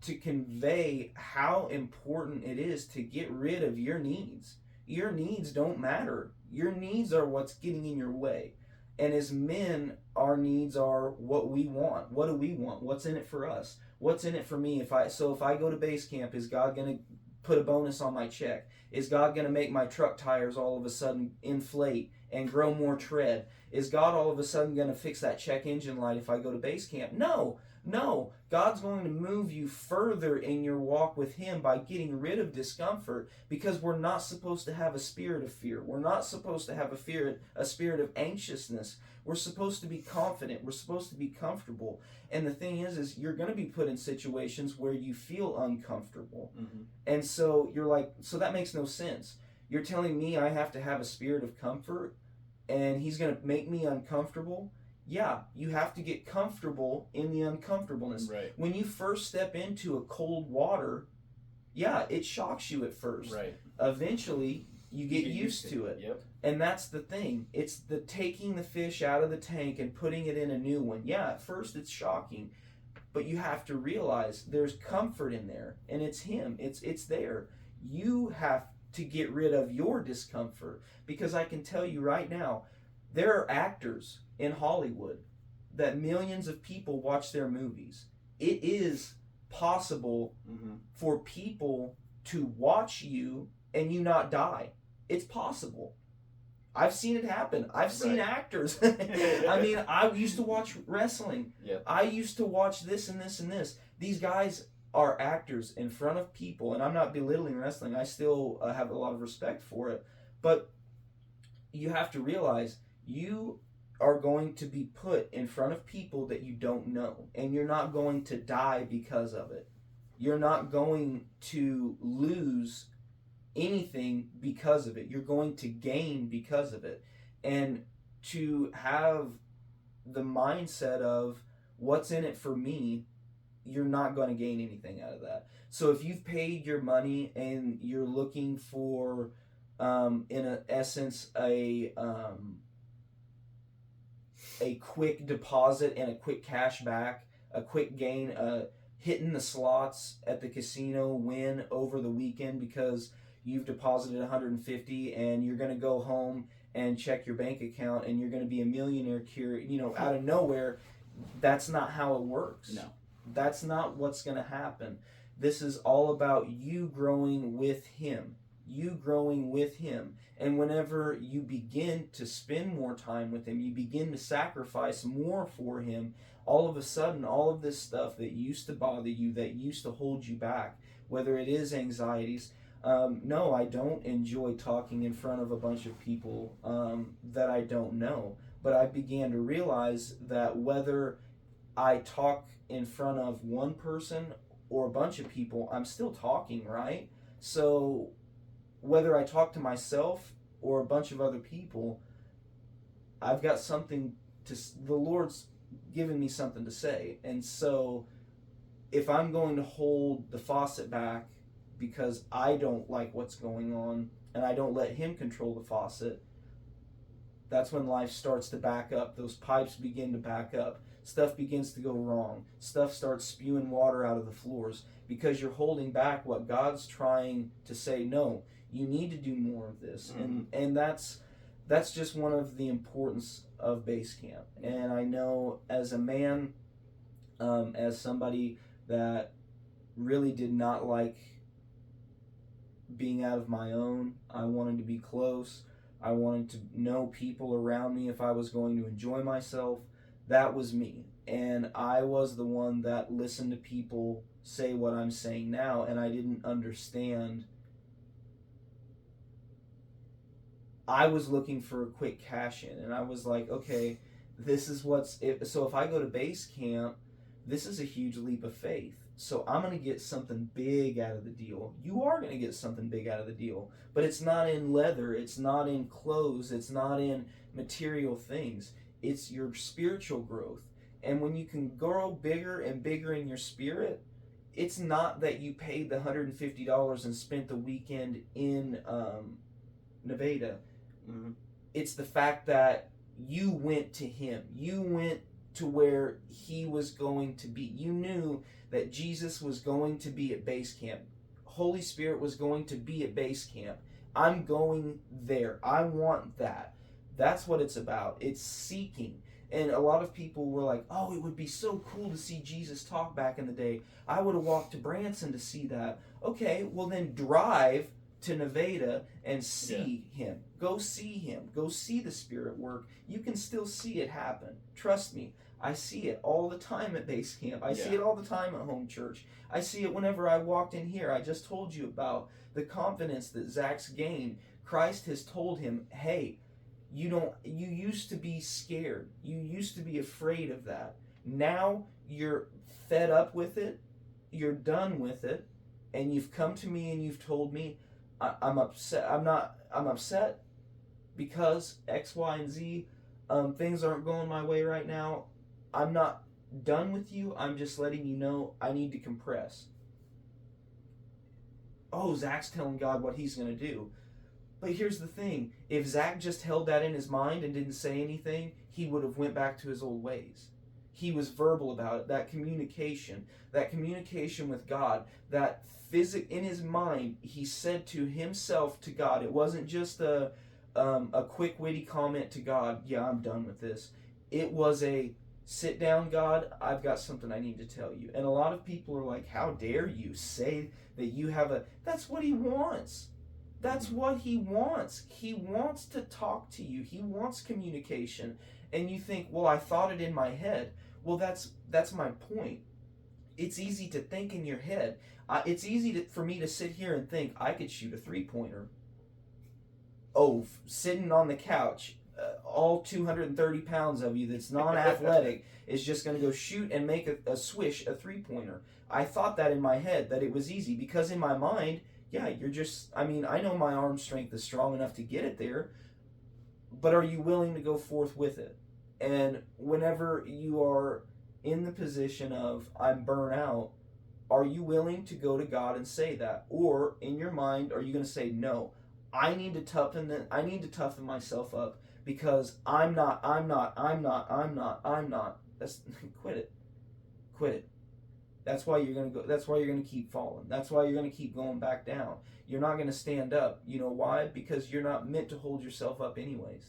to convey how important it is to get rid of your needs. Your needs don't matter. Your needs are what's getting in your way. And as men, our needs are what we want. What do we want? What's in it for us? What's in it for me? If I go to base camp, is God going to put a bonus on my check? Is God going to make my truck tires all of a sudden inflate and grow more tread? Is God all of a sudden going to fix that check engine light if I go to base camp? No. God's going to move you further in your walk with him by getting rid of discomfort, because we're not supposed to have a spirit of fear. We're not supposed to have a spirit of anxiousness. We're supposed to be confident. We're supposed to be comfortable. And the thing is you're going to be put in situations where you feel uncomfortable. Mm-hmm. And so you're like, so that makes no sense. You're telling me I have to have a spirit of comfort and he's going to make me uncomfortable? Yeah, you have to get comfortable in the uncomfortableness. Right. When you first step into a cold water, yeah, it shocks you at first. Right. Eventually, you get used to it. Yep. And that's the thing. It's the taking the fish out of the tank and putting it in a new one. Yeah, at first it's shocking, but you have to realize there's comfort in there, and it's him. It's there. You have to get rid of your discomfort, because I can tell you right now, there are actors in Hollywood that millions of people watch their movies. It is possible for people to watch you and you not die. It's possible. I've seen it happen. I've seen actors. I mean, I used to watch wrestling. Yep. I used to watch this and this and this. These guys are actors in front of people, and I'm not belittling wrestling. I still have a lot of respect for it. But you have to realize you are going to be put in front of people that you don't know, and you're not going to die because of it. You're not going to lose anything because of it. You're going to gain because of it. And to have the mindset of what's in it for me, you're not going to gain anything out of that. So if you've paid your money and you're looking for in essence a quick deposit and a quick cash back, a quick gain, hitting the slots at the casino win over the weekend because you've deposited $150 and you're going to go home and check your bank account and you're going to be a millionaire out of nowhere. That's not how it works. No. That's not what's going to happen. This is all about you growing with him. You growing with him. And whenever you begin to spend more time with him, you begin to sacrifice more for him, all of a sudden, all of this stuff that used to bother you, that used to hold you back, whether it is anxieties. No, I don't enjoy talking in front of a bunch of people that I don't know. But I began to realize that whether I talk in front of one person or a bunch of people, I'm still talking, right? So whether I talk to myself or a bunch of other people, I've got something to, the Lord's given me something to say. And so if I'm going to hold the faucet back because I don't like what's going on and I don't let him control the faucet, that's when life starts to back up. Those pipes begin to back up. Stuff begins to go wrong. Stuff starts spewing water out of the floors because you're holding back what God's trying to say. No, you need to do more of this. Mm-hmm. And that's just one of the importance of base camp. And I know as a man, as somebody that really did not like being out of my own, I wanted to be close. I wanted to know people around me if I was going to enjoy myself. That was me. And I was the one that listened to people say what I'm saying now, and I didn't understand I was looking for a quick cash in, and I was like, okay, this is so if I go to base camp, this is a huge leap of faith. So I'm going to get something big out of the deal. You are going to get something big out of the deal, but it's not in leather, it's not in clothes, it's not in material things. It's your spiritual growth. And when you can grow bigger and bigger in your spirit, it's not that you paid the $150 and spent the weekend in Nevada. Mm-hmm. It's the fact that you went to him. You went to where he was going to be. You knew that Jesus was going to be at base camp. Holy Spirit was going to be at base camp. I'm going there. I want that. That's what it's about. It's seeking. And a lot of people were like, oh, it would be so cool to see Jesus talk back in the day. I would have walked to Branson to see that. Okay, well then drive to Nevada and see him. Go see him. Go see the Spirit work. You can still see it happen. Trust me. I see it all the time at base camp. I see it all the time at home church. I see it whenever I walked in here. I just told you about the confidence that Zach's gained. Christ has told him, hey, you used to be scared. You used to be afraid of that. Now you're fed up with it. You're done with it. And you've come to me and you've told me, I'm upset. I'm upset because X, Y, and Z. Things aren't going my way right now. I'm not done with you. I'm just letting you know I need to compress. Oh, Zach's telling God what he's going to do. But here's the thing. If Zach just held that in his mind and didn't say anything, he would have went back to his old ways. He was verbal about it. That communication with God, that in his mind, he said to himself, to God. It wasn't just a quick witty comment to God, yeah, I'm done with this. It was a, sit down, God, I've got something I need to tell you. And a lot of people are like, how dare you say that you have that's what he wants. That's what he wants. He wants to talk to you. He wants communication. And you think, well, I thought it in my head. Well, that's my point. It's easy to think in your head. It's easy for me to sit here and think I could shoot a three-pointer. Oh, sitting on the couch, all 230 pounds of you that's non-athletic is just going to go shoot and make a swish, a three-pointer. I thought that in my head, that it was easy, because in my mind, yeah, I know my arm strength is strong enough to get it there, but are you willing to go forth with it? And whenever you are in the position of, I'm burnt out, are you willing to go to God and say that? Or in your mind, are you going to say, no, I need to toughen myself up, because I'm not. That's quit it. That's why you're going to keep falling. That's why you're going to keep going back down. You're not going to stand up. You know why? Because you're not meant to hold yourself up anyways.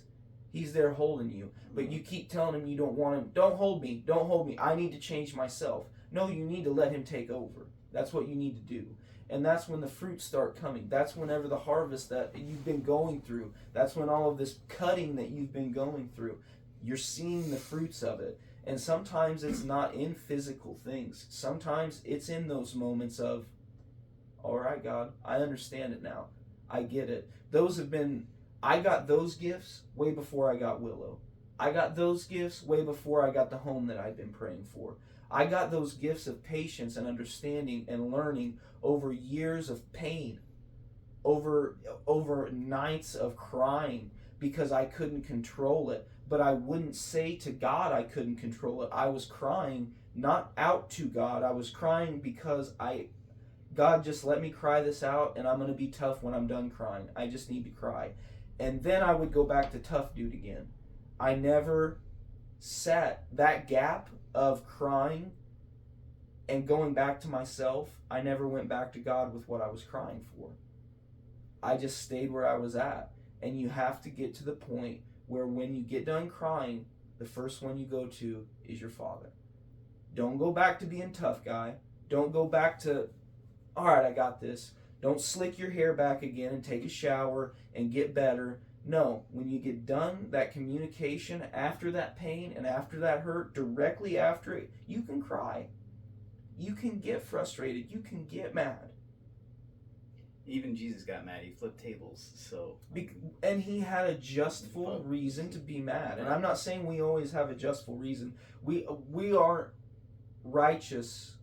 He's there holding you, but you keep telling him you don't want him. Don't hold me. I need to change myself. No, you need to let him take over. That's what you need to do. And that's when the fruits start coming. That's whenever the harvest that you've been going through. That's when all of this cutting that you've been going through. You're seeing the fruits of it. And sometimes it's not in physical things. Sometimes it's in those moments of, all right, God, I understand it now. I get it. I got those gifts way before I got Willow. I got those gifts way before I got the home that I've been praying for. I got those gifts of patience and understanding and learning over years of pain, over nights of crying because I couldn't control it. But I wouldn't say to God I couldn't control it. I was crying not out to God. I was crying because God, just let me cry this out, and I'm going to be tough when I'm done crying. I just need to cry. And then I would go back to tough dude again. I never sat that gap of crying and going back to myself. I never went back to God with what I was crying for. I just stayed where I was at. And you have to get to the point where when you get done crying, the first one you go to is your Father. Don't go back to being tough guy. Don't go back to, all right, I got this. Don't slick your hair back again and take a shower and get better. No, when you get done, that communication after that pain and after that hurt, directly after it, you can cry. You can get frustrated. You can get mad. Even Jesus got mad. He flipped tables. So And he had a justful reason to be mad. And I'm not saying we always have a justful reason. We aren't righteous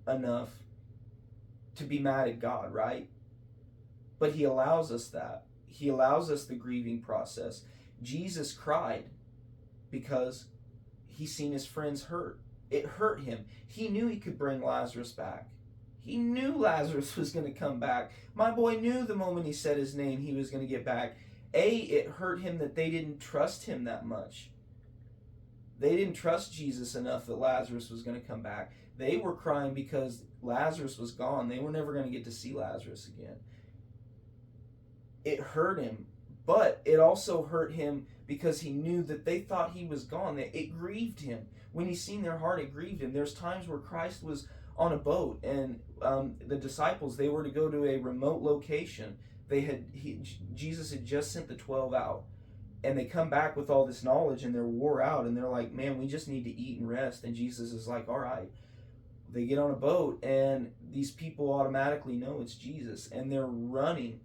enough to be mad at God, right? But he allows us that. He allows us the grieving process. Jesus cried because he seen his friends hurt. It hurt him. He knew he could bring Lazarus back. He knew Lazarus was going to come back. My boy knew the moment he said his name he was going to get back. It hurt him that they didn't trust him that much. They didn't trust Jesus enough that Lazarus was going to come back. They were crying because Lazarus was gone. They were never going to get to see Lazarus again. It hurt him, but it also hurt him because he knew that they thought he was gone. It grieved him. When he seen their heart, it grieved him. There's times where Christ was on a boat, and the disciples, they were to go to a remote location. Jesus had just sent the 12 out, and they come back with all this knowledge, and they're wore out, and they're like, man, we just need to eat and rest. And Jesus is like, all right. They get on a boat, and these people automatically know it's Jesus, and they're running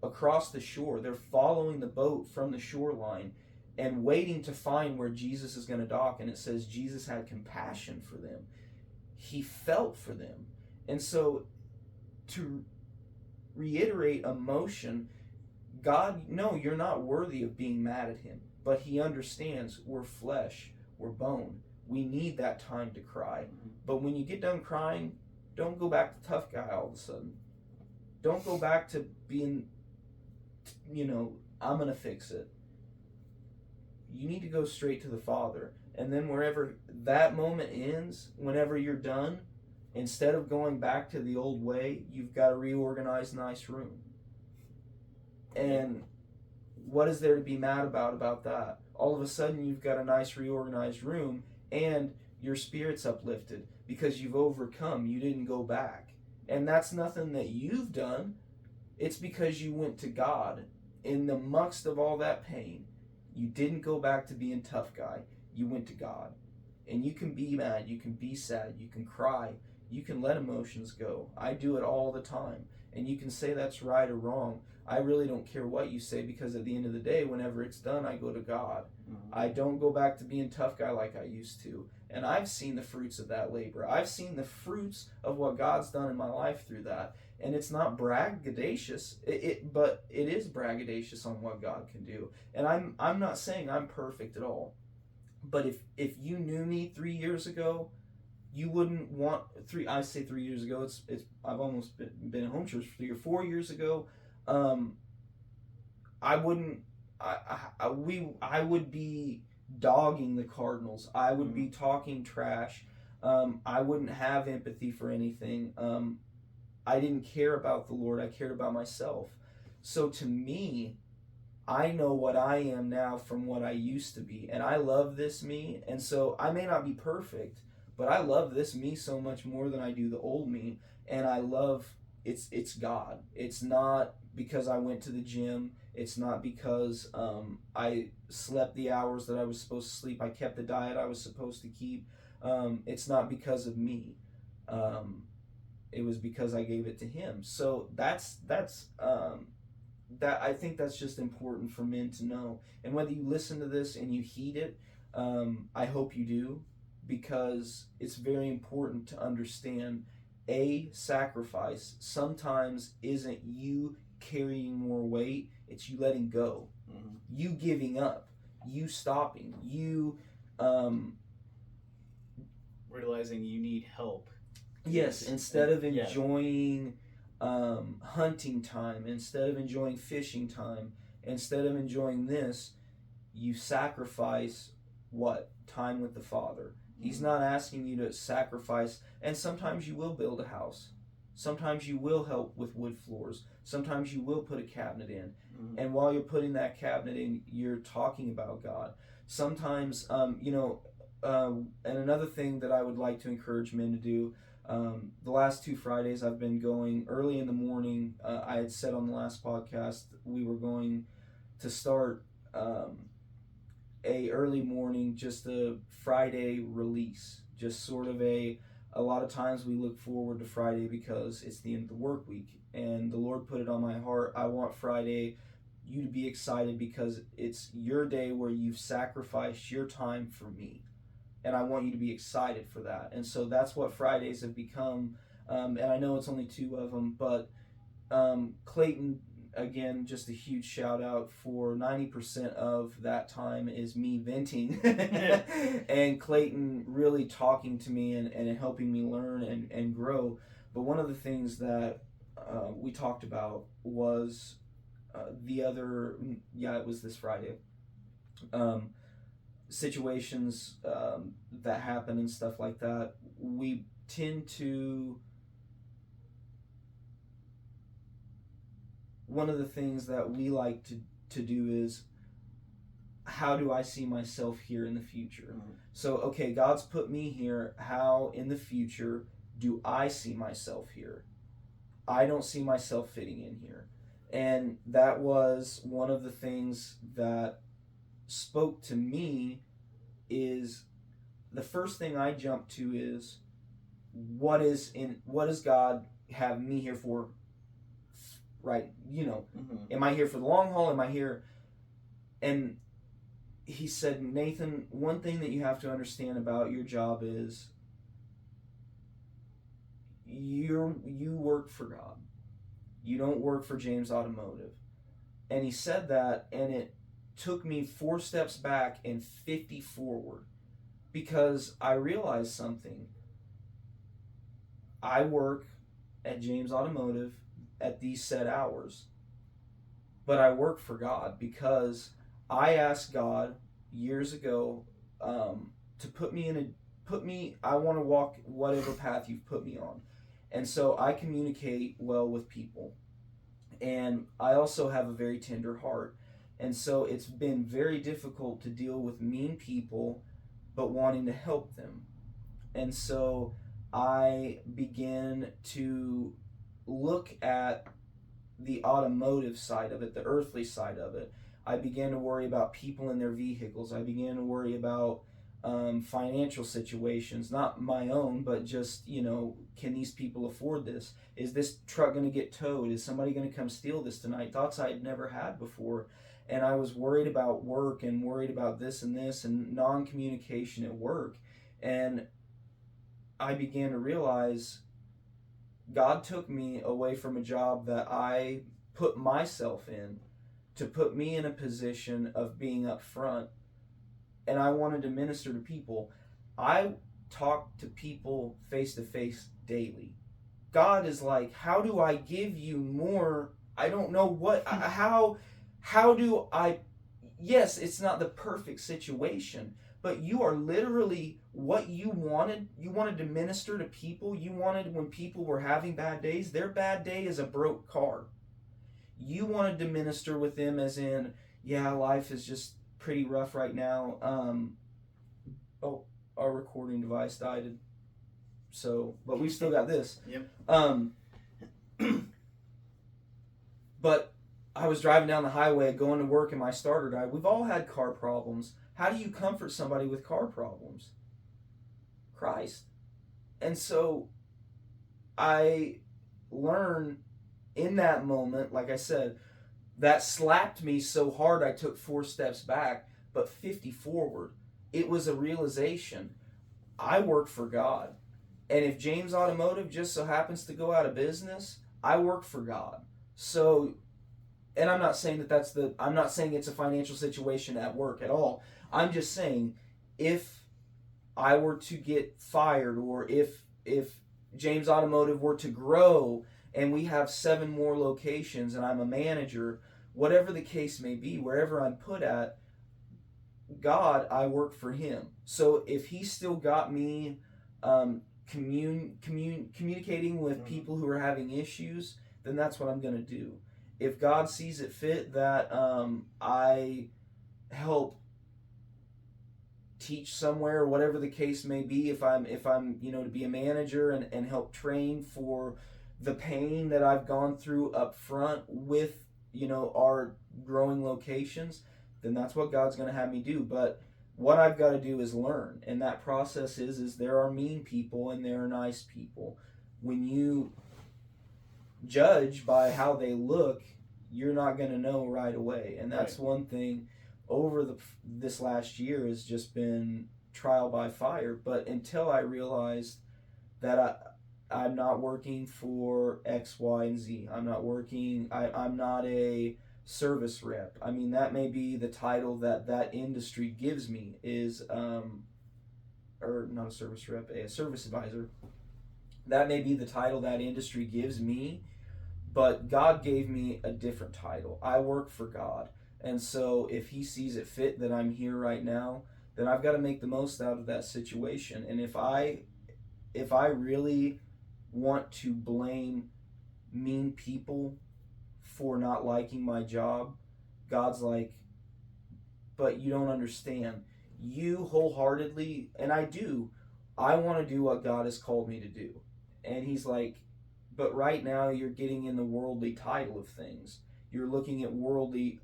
across the shore. They're following the boat from the shoreline and waiting to find where Jesus is going to dock. And it says Jesus had compassion for them. He felt for them. And so, to reiterate emotion, God, no, you're not worthy of being mad at him. But he understands we're flesh, we're bone. We need that time to cry. But when you get done crying, don't go back to tough guy all of a sudden. Don't go back to being, I'm going to fix it. You need to go straight to the Father. And then wherever that moment ends, whenever you're done, instead of going back to the old way, you've got a reorganized nice room. And what is there to be mad about that? All of a sudden you've got a nice reorganized room and your spirit's uplifted because you've overcome. You didn't go back. And that's nothing that you've done. It's because you went to God in the midst of all that pain. You didn't go back to being tough guy. You went to God. And you can be mad, you can be sad, you can cry, you can let emotions go. I do it all the time. And you can say that's right or wrong. I really don't care what you say, because at the end of the day, whenever it's done, I go to God. Mm-hmm. I don't go back to being tough guy like I used to. And I've seen the fruits of that labor. I've seen the fruits of what God's done in my life through that. And it's not braggadocious, but it is braggadocious on what God can do. And I'm not saying I'm perfect at all. But if you knew me 3 years ago, you wouldn't want I say 3 years ago. It's I've almost been in home church for 3 or 4 years ago. I wouldn't. I would be dogging the Cardinals. I would be talking trash. I wouldn't have empathy for anything. I didn't care about the Lord. I cared about myself. So to me, I know what I am now from what I used to be, and I love this me. And so I may not be perfect, but I love this me so much more than I do the old me. And I love it's God. It's not because I went to the gym. It's not because I slept the hours that I was supposed to sleep. I kept the diet I was supposed to keep. It's not because of me. It was because I gave it to Him. So that's that I think that's just important for men to know. And whether you listen to this and you heed it, I hope you do, because it's very important to understand sacrifice sometimes isn't you carrying more weight, it's you letting go. Mm-hmm. You giving up, you stopping, you realizing you need help. Yes, instead of enjoying hunting time, instead of enjoying fishing time, instead of enjoying this, you sacrifice what? Time with the Father. He's not asking you to sacrifice, and sometimes you will build a house. Sometimes you will help with wood floors. Sometimes you will put a cabinet in. Mm-hmm. And while you're putting that cabinet in, you're talking about God. Sometimes, and another thing that I would like to encourage men to do, the last 2 Fridays I've been going early in the morning. I had said on the last podcast we were going to start a early morning, just a Friday release, just sort of a a lot of times we look forward to Friday because it's the end of the work week, and the Lord put it on my heart. I want Friday you to be excited because it's your day where you've sacrificed your time for me, and I want you to be excited for that. And so that's what Fridays have become. And I know it's only two of them, but Clayton, again, just a huge shout out for 90% of that time is me venting and Clayton really talking to me and helping me learn and grow. But one of the things that we talked about was it was this Friday, situations that happen and stuff like that. We tend to, one of the things that we like to do is, how do I see myself here in the future? Mm-hmm. So, okay, God's put me here. How in the future do I see myself here? I don't see myself fitting in here. And that was one of the things that spoke to me. Is the first thing I jumped to is, what does God have me here for? Right, mm-hmm. Am I here for the long haul? Am I here? And he said, Nathan, one thing that you have to understand about your job is you work for God. You don't work for James Automotive. And he said that, and it took me 4 steps back and 50 forward, because I realized something. I work at James Automotive at these set hours, but I work for God because I asked God years ago to put me. I want to walk whatever path you've put me on, and so I communicate well with people, and I also have a very tender heart, and so it's been very difficult to deal with mean people, but wanting to help them, and so I began to look at the automotive side of it, the earthly side of it. I began to worry about people in their vehicles. I began to worry about financial situations, not my own, but just, can these people afford this? Is this truck going to get towed? Is somebody going to come steal this tonight? Thoughts I had never had before. And I was worried about work and worried about this and non-communication at work. And I began to realize God took me away from a job that I put myself in to put me in a position of being up front, and I wanted to minister to people. I talk to people face to face daily. God is like, how do I give you more? I don't know what, how do I, yes, it's not the perfect situation, but you are literally what you wanted. You wanted to minister to people. You wanted, when people were having bad days, their bad day is a broke car. You wanted to minister with them as in, yeah, life is just pretty rough right now. Our recording device died. So, but we've still got this. Yep. But I was driving down the highway going to work and my starter died. We've all had car problems. How do you comfort somebody with car problems? Christ. And so I learned in that moment, like I said, that slapped me so hard I took 4 steps back, but 50 forward. It was a realization. I work for God. And if James Automotive just so happens to go out of business, I work for God. So, and I'm not saying I'm not saying it's a financial situation at work at all. I'm just saying, if I were to get fired, or if James Automotive were to grow and we have 7 more locations and I'm a manager, whatever the case may be, wherever I'm put at, God, I work for him. So if he's still got me communicating with people who are having issues, then that's what I'm going to do. If God sees it fit that I help teach somewhere, whatever the case may be, if I'm to be a manager and help train for the pain that I've gone through up front with our growing locations, then that's what God's going to have me do. But what I've got to do is learn. And that process is there are mean people and there are nice people. When you judge by how they look, you're not going to know right away. And that's one thing over this last year has just been trial by fire. But until I realized that I'm not working for X, Y, and Z. I'm not working, I'm not a service rep. I mean, that may be the title that industry gives me is, or not a service rep, a service advisor. That may be the title that industry gives me, but God gave me a different title. I work for God. And so if he sees it fit that I'm here right now, then I've got to make the most out of that situation. And if I really want to blame mean people for not liking my job, God's like, but you don't understand. You wholeheartedly, and I want to do what God has called me to do. And he's like, but right now you're getting in the worldly title of things. You're looking at worldly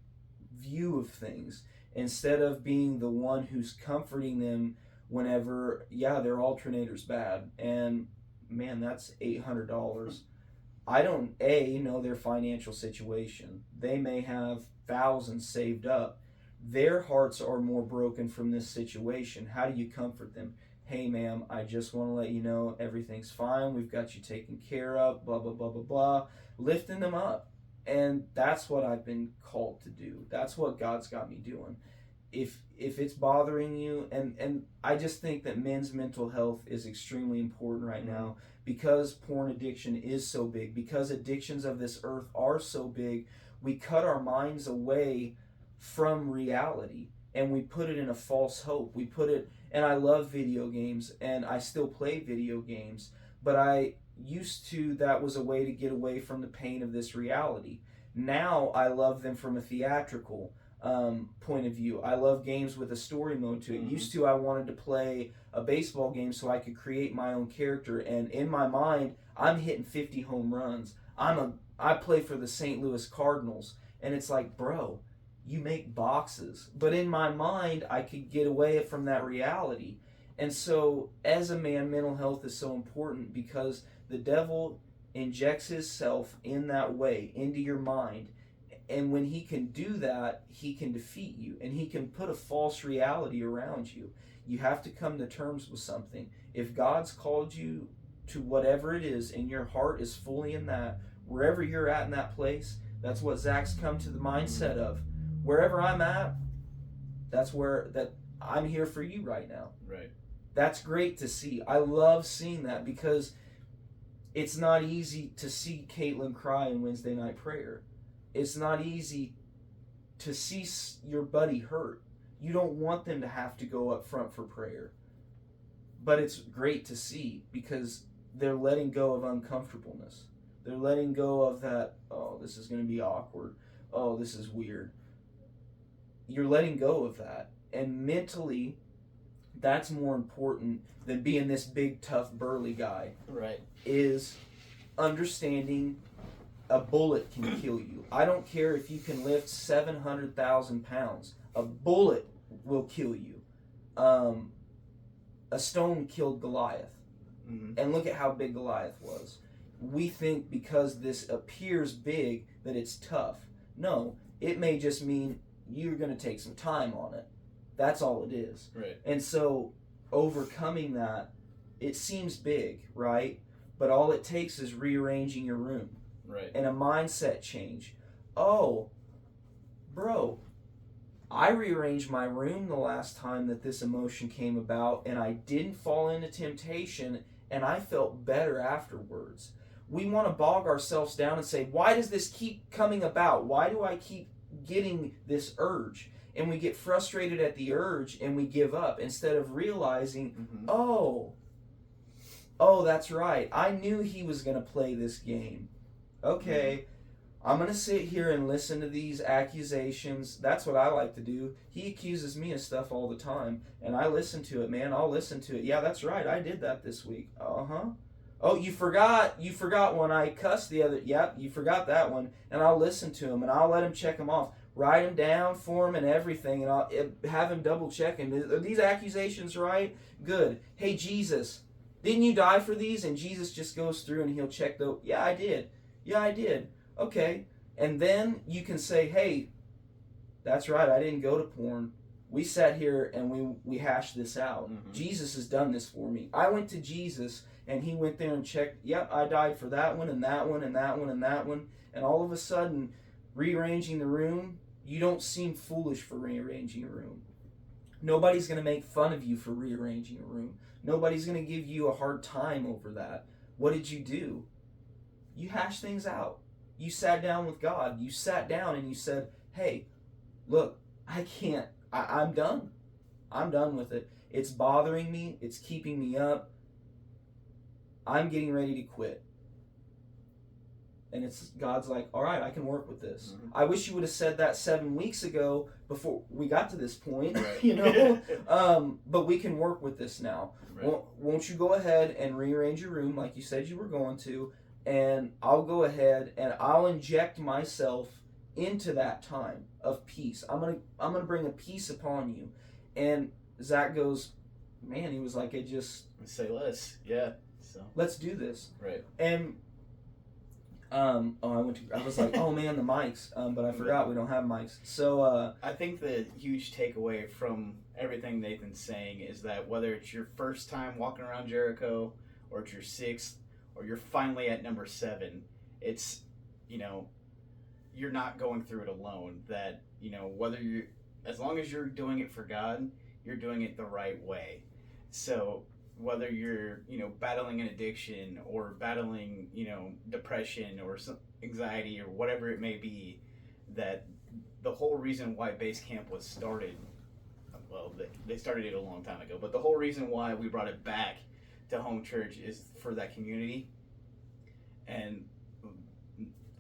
view of things instead of being the one who's comforting them whenever, their alternator's bad. And man, that's $800. I don't know their financial situation. They may have thousands saved up. Their hearts are more broken from this situation. How do you comfort them? Hey, ma'am, I just want to let you know everything's fine. We've got you taken care of, blah, blah, blah, blah, blah. Lifting them up. And that's what I've been called to do. That's what God's got me doing. If it's bothering you, and I just think that men's mental health is extremely important right now because porn addiction is so big, because addictions of this earth are so big, we cut our minds away from reality and we put it in a false hope. We put it, and I love video games and I still play video games, but I used to, that was a way to get away from the pain of this reality. Now I love them from a theatrical point of view. I love games with a story mode to it. Used to, I wanted to play a baseball game so I could create my own character, and in my mind, I'm hitting 50 home runs. I play for the St. Louis Cardinals, and it's like, bro, you make boxes. But in my mind, I could get away from that reality. And so, as a man, mental health is so important because the devil injects himself in that way into your mind. And when he can do that, he can defeat you. And he can put a false reality around you. You have to come to terms with something. If God's called you to whatever it is, and your heart is fully in that, wherever you're at in that place, that's what Zach's come to the mindset of. Wherever I'm at, that's where that I'm here for you right now. Right. That's great to see. I love seeing that because it's not easy to see Caitlin cry in Wednesday night prayer. It's not easy to see your buddy hurt. You don't want them to have to go up front for prayer. But it's great to see because they're letting go of uncomfortableness. They're letting go of that, oh, this is going to be awkward. Oh, this is weird. You're letting go of that. And mentally, that's more important than being this big, tough, burly guy. Right. Is understanding a bullet can kill you. I don't care if you can lift 700,000 pounds. A bullet will kill you. A stone killed Goliath. Mm-hmm. And look at how big Goliath was. We think because this appears big that it's tough. No, it may just mean you're going to take some time on it. That's all it is. Right. And so overcoming that, it seems big, right? But all it takes is rearranging your room. Right. And a mindset change. Oh, bro, I rearranged my room the last time that this emotion came about, and I didn't fall into temptation, and I felt better afterwards. We want to bog ourselves down and say, why does this keep coming about? Why do I keep getting this urge? And we get frustrated at the urge and we give up instead of realizing, oh, that's right. I knew he was going to play this game. Okay, I'm going to sit here and listen to these accusations. That's what I like to do. He accuses me of stuff all the time, and I listen to it, man. I'll listen to it. Yeah, that's right. I did that this week. Uh-huh. Oh, you forgot when I cussed the other. Yep, you forgot that one. And I'll listen to him, and I'll let him check him off. write them down for him and everything, and I'll have him double check him. Are these accusations right? Good. Hey, Jesus, didn't you die for these? And Jesus just goes through and he'll check the, yeah, I did. Yeah, I did. Okay. And then you can say, hey, that's right, I didn't go to porn. We sat here and we hashed this out. Mm-hmm. Jesus has done this for me. I went to Jesus and he went there and checked, yep, I died for that one and that one and that one and that one. And all of a sudden, rearranging the room, you don't seem foolish for rearranging a room. Nobody's going to make fun of you for rearranging a room. Nobody's going to give you a hard time over that. What did you do? You hashed things out. You sat down with God. You sat down and you said, hey, look, I can't. I'm done. I'm done with it. It's bothering me. It's keeping me up. I'm getting ready to quit. And it's God's like, all right, I can work with this. Mm-hmm. I wish you would have said that 7 weeks ago before we got to this point, Right. you know. But we can work with this now. Right. Won't you go ahead and rearrange your room like you said you were going to, and I'll go ahead and I'll inject myself into that time of peace. I'm gonna bring a peace upon you. And Zach goes, man, he was like, it just Say less. Yeah. So. let's do this. Right. And I was like, oh man, the mics. But I forgot we don't have mics. So I think the huge takeaway from everything Nathan's saying is that whether it's your first time walking around Jericho, or it's your 6th, or you're finally at number 7, it's, you know, you're not going through it alone. That, you know, whether you're, as long as you're doing it for God, you're doing it the right way. So whether you're, you know, battling an addiction or battling, you know, depression or some anxiety or whatever it may be, that the whole reason why base camp was started, well, they started it a long time ago, but the whole reason why we brought it back to home church is for that community and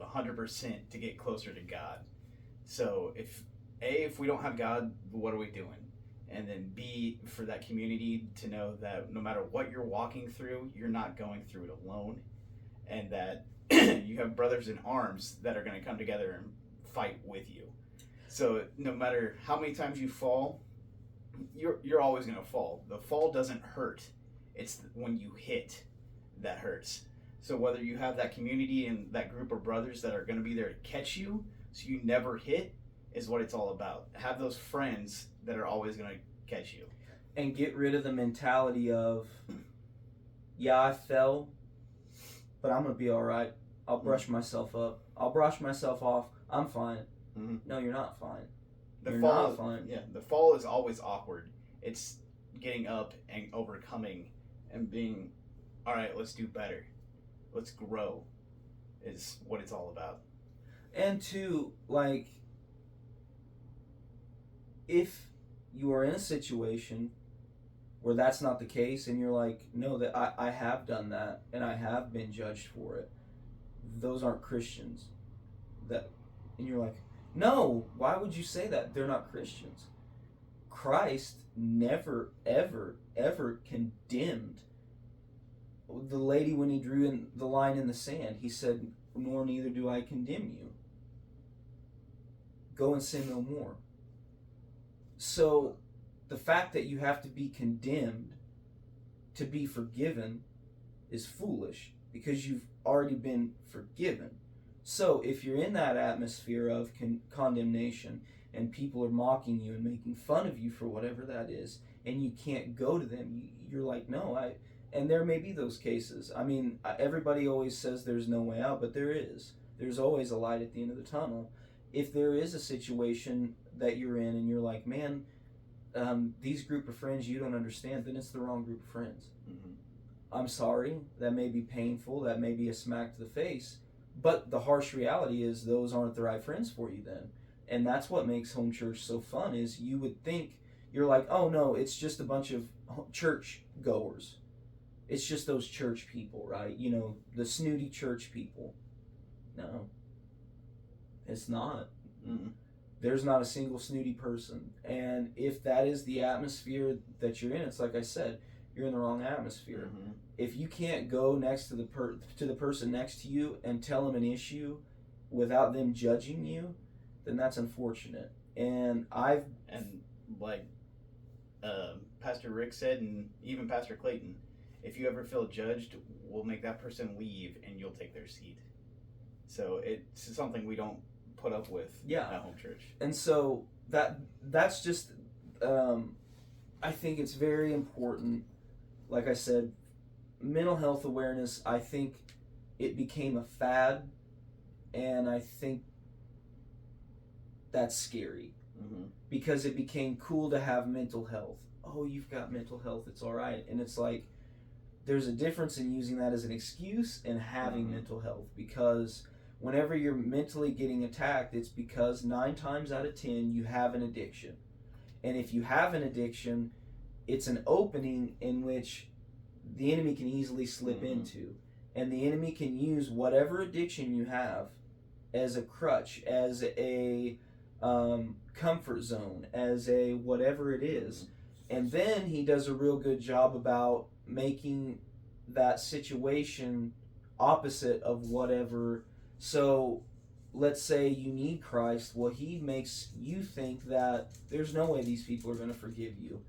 100% to get closer to God. So if we don't have God, what are we doing? And then B, for that community to know that no matter what you're walking through, you're not going through it alone, and that you have brothers in arms that are going to come together and fight with you. So no matter how many times you fall, you're always going to fall. The fall doesn't hurt. It's when you hit that hurts. So whether you have that community and that group of brothers that are going to be there to catch you so you never hit is what it's all about. Have those friends that are always going to catch you. And get rid of the mentality of, yeah, I fell, but I'm going to be all right. I'll brush myself up. I'll brush myself off. I'm fine. Mm-hmm. No, you're not fine. The fall is always awkward. It's getting up and overcoming and being, all right, let's do better. Let's grow is what it's all about. And to, like, if you are in a situation where that's not the case and you're like, no, that I have done that and I have been judged for it, those aren't Christians. And you're like, no, why would you say that? They're not Christians. Christ never, ever, ever condemned the lady when he drew in the line in the sand. He said, nor neither do I condemn you. Go and sin no more. So the fact that you have to be condemned to be forgiven is foolish because you've already been forgiven. So if you're in that atmosphere of condemnation and people are mocking you and making fun of you for whatever that is, and you can't go to them, you're like, no, and there may be those cases. I mean, everybody always says there's no way out, but there is. There's always a light at the end of the tunnel. If there is a situation that you're in and you're like, man, these group of friends you don't understand, then it's the wrong group of friends. Mm-hmm. I'm sorry, that may be painful, that may be a smack to the face, but the harsh reality is those aren't the right friends for you then. And that's what makes home church so fun, is you would think, you're like, oh no, it's just a bunch of church goers. It's just those church people, right? You know, the snooty church people. No, it's not. Mm-hmm. There's not a single snooty person. And if that is the atmosphere that you're in, it's like I said, you're in the wrong atmosphere. Mm-hmm. If you can't go next to the person next to you and tell them an issue without them judging you, then that's unfortunate. And I've And like Pastor Rick said, and even Pastor Clayton, if you ever feel judged, we'll make that person leave, and you'll take their seat. So it's something we don't put up with at home church. And so that's just I think it's very important. Like I said, mental health awareness, I think it became a fad, and I think that's scary because it became cool to have mental health. Oh, you've got mental health, it's all right. And it's like there's a difference in using that as an excuse and having mental health, because whenever you're mentally getting attacked, it's because 9 times out of 10 you have an addiction. And if you have an addiction, it's an opening in which the enemy can easily slip into. And the enemy can use whatever addiction you have as a crutch, as a comfort zone, as a whatever it is. And then he does a real good job about making that situation opposite of whatever. So let's say you need Christ. Well, he makes you think that there's no way these people are going to forgive you.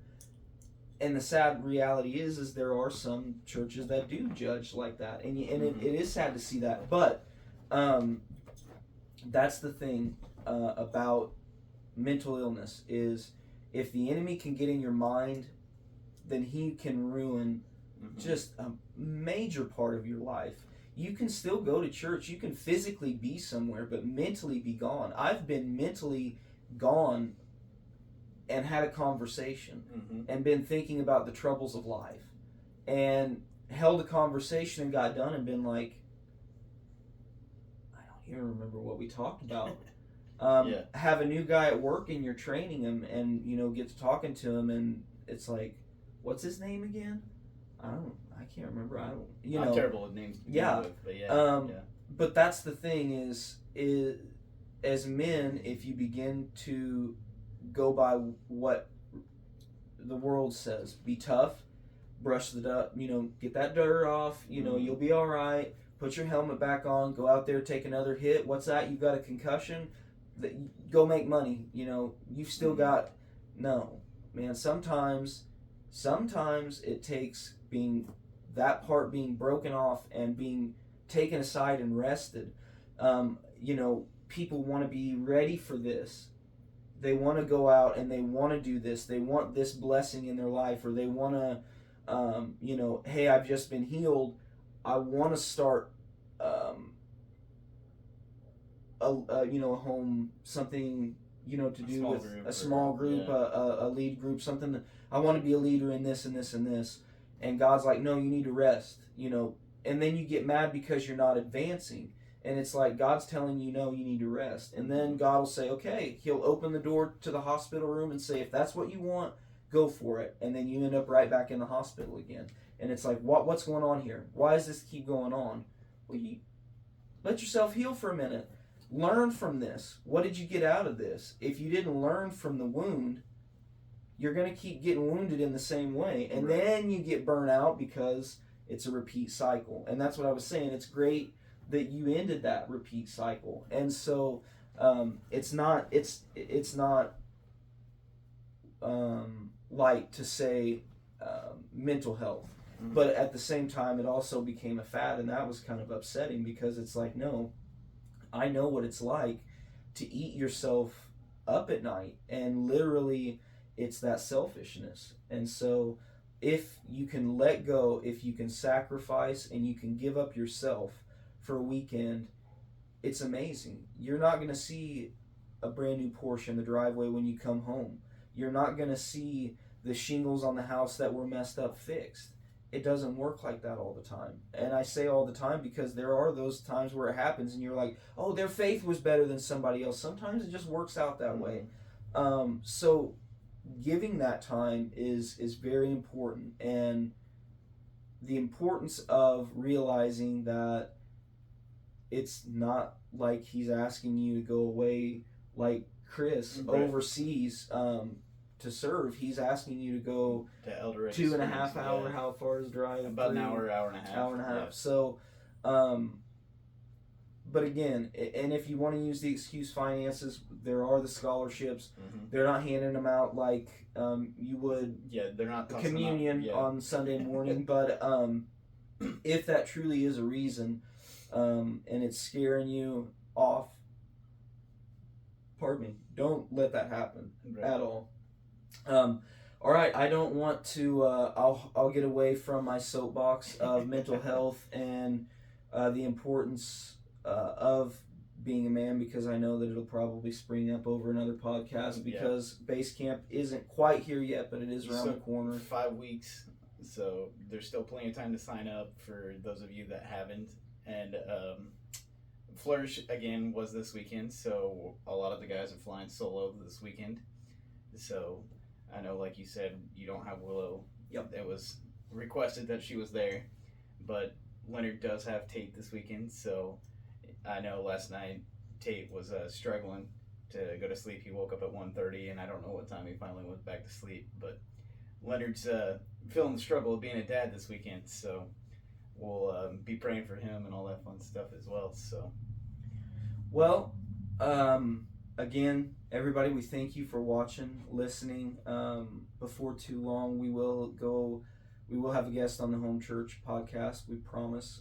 And the sad reality is there are some churches that do judge like that, and it is sad to see that. But that's the thing about mental illness, is if the enemy can get in your mind, then he can ruin just a major part of your life. You can still go to church, you can physically be somewhere, but mentally be gone. I've been mentally gone and had a conversation and been thinking about the troubles of life and held a conversation and got done and been like, I don't even remember what we talked about. Have a new guy at work and you're training him, and get to talking to him, and it's like, what's his name again? I can't remember. I'm terrible with names. But that's the thing is as men, if you begin to go by what the world says, be tough, brush the dirt, get that dirt off, you'll be all right, put your helmet back on, go out there, take another hit. What's that? You've got a concussion? Go make money. You've still got, no, man, sometimes it takes that part being broken off and being taken aside and rested. People want to be ready for this. They want to go out and they want to do this. They want this blessing in their life, or they want to, hey, I've just been healed. I want to start, a home, something, to do with a small group, a lead group, something that I want to be a leader in this and this and this. And God's like, no, you need to rest, and then you get mad because you're not advancing. And it's like God's telling you, no, you need to rest. And then God will say, okay, he'll open the door to the hospital room and say, if that's what you want, go for it. And then you end up right back in the hospital again. And it's like, what's going on here? Why does this keep going on? Well, you let yourself heal for a minute. Learn from this. What did you get out of this? If you didn't learn from the wound, you're going to keep getting wounded in the same way. And then you get burnt out because it's a repeat cycle. And that's what I was saying. It's great that you ended that repeat cycle. And so it's not light to say mental health. But at the same time, it also became a fad, and that was kind of upsetting, because it's like, no, I know what it's like to eat yourself up at night, and literally it's that selfishness. And so if you can let go, if you can sacrifice, and you can give up yourself for a weekend, it's amazing. You're not going to see a brand new Porsche in the driveway when you come home. You're not going to see the shingles on the house that were messed up fixed. It doesn't work like that all the time. And I say all the time because there are those times where it happens and you're like, oh, their faith was better than somebody else. Sometimes it just works out that way. So giving that time is very important. And the importance of realizing that it's not like he's asking you to go away like Chris overseas to serve. He's asking you to go to Eldoret, 2.5 hour. How far is the drive? About an hour and a half. Hour and a half. Yeah. So, but again, and if you want to use the excuse finances, there are the scholarships. Mm-hmm. They're not handing them out like you would. Yeah, they're not Communion on Sunday morning, but if that truly is a reason, and it's scaring you off, pardon me, don't let that happen at all. All right, I don't want to. I'll get away from my soapbox of mental health and the importance of being a man, because I know that it'll probably spring up over another podcast, because base camp isn't quite here yet, but it is around the corner. 5 weeks, so there's still plenty of time to sign up for those of you that haven't. And Flourish again was this weekend, so a lot of the guys are flying solo this weekend. So I know, like you said, you don't have Willow. Yep. It was requested that she was there, but Leonard does have Tate this weekend, so I know last night Tate was struggling to go to sleep. He woke up at 1:30, and I don't know what time he finally went back to sleep, but Leonard's feeling the struggle of being a dad this weekend, so we'll be praying for him and all that fun stuff as well. So, well, again, everybody, we thank you for watching, listening. Before too long, we will have a guest on the Home Church podcast, we promise.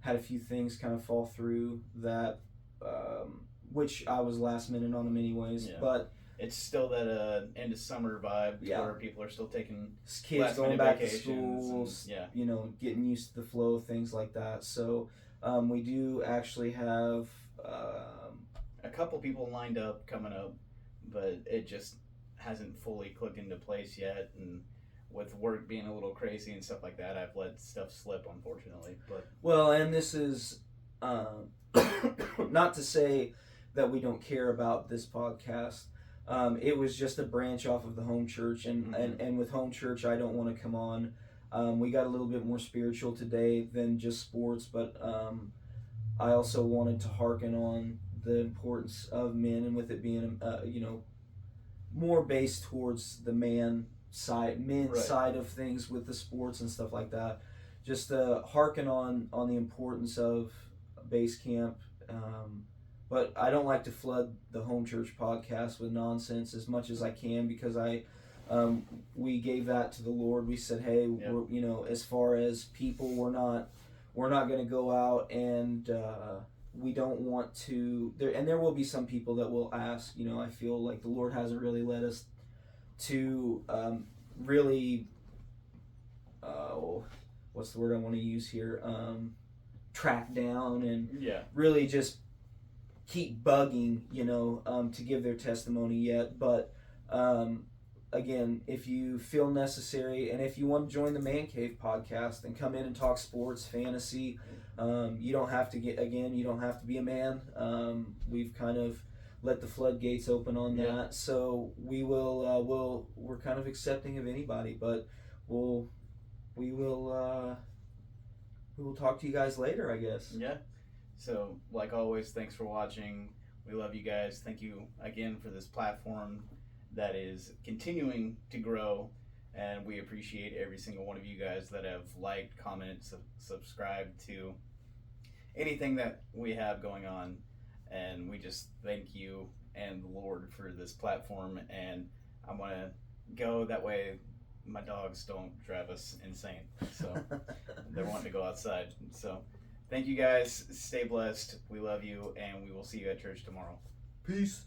Had a few things kind of fall through that, which I was last minute on them anyways, but it's still that end of summer vibe where people are still taking kids going back to schools, you know, getting used to the flow of things like that. So we do actually have a couple people lined up coming up, but it just hasn't fully clicked into place yet, and with work being a little crazy and stuff like that, I've let stuff slip, unfortunately. But well, and this is not to say that we don't care about this podcast. It was just a branch off of the Home Church, and with Home Church, I don't want to come on. We got a little bit more spiritual today than just sports, but I also wanted to hearken on the importance of men, and with it being, more based towards the men's side of things with the sports and stuff like that. Just hearken on the importance of base camp. But I don't like to flood the Home Church podcast with nonsense as much as I can, because we gave that to the Lord. We said, hey, we're, as far as people, we're not going to go out and we don't want to. There will be some people that will ask. I feel like the Lord hasn't really led us to really. What's the word I want to use here? Track down and really just keep bugging, to give their testimony yet. But again, if you feel necessary, and if you want to join the Man Cave podcast and come in and talk sports, fantasy, you don't have to you don't have to be a man. We've kind of let the floodgates open on that. So we will, we're kind of accepting of anybody, but we will talk to you guys later, I guess. Yeah. So, like always, thanks for watching. We love you guys. Thank you again for this platform that is continuing to grow, and we appreciate every single one of you guys that have liked, commented, subscribed to anything that we have going on, and we just thank you and the Lord for this platform. And I'm going to go that way my dogs don't drive us insane, so they're wanting to go outside. So thank you guys. Stay blessed. We love you, and we will see you at church tomorrow. Peace.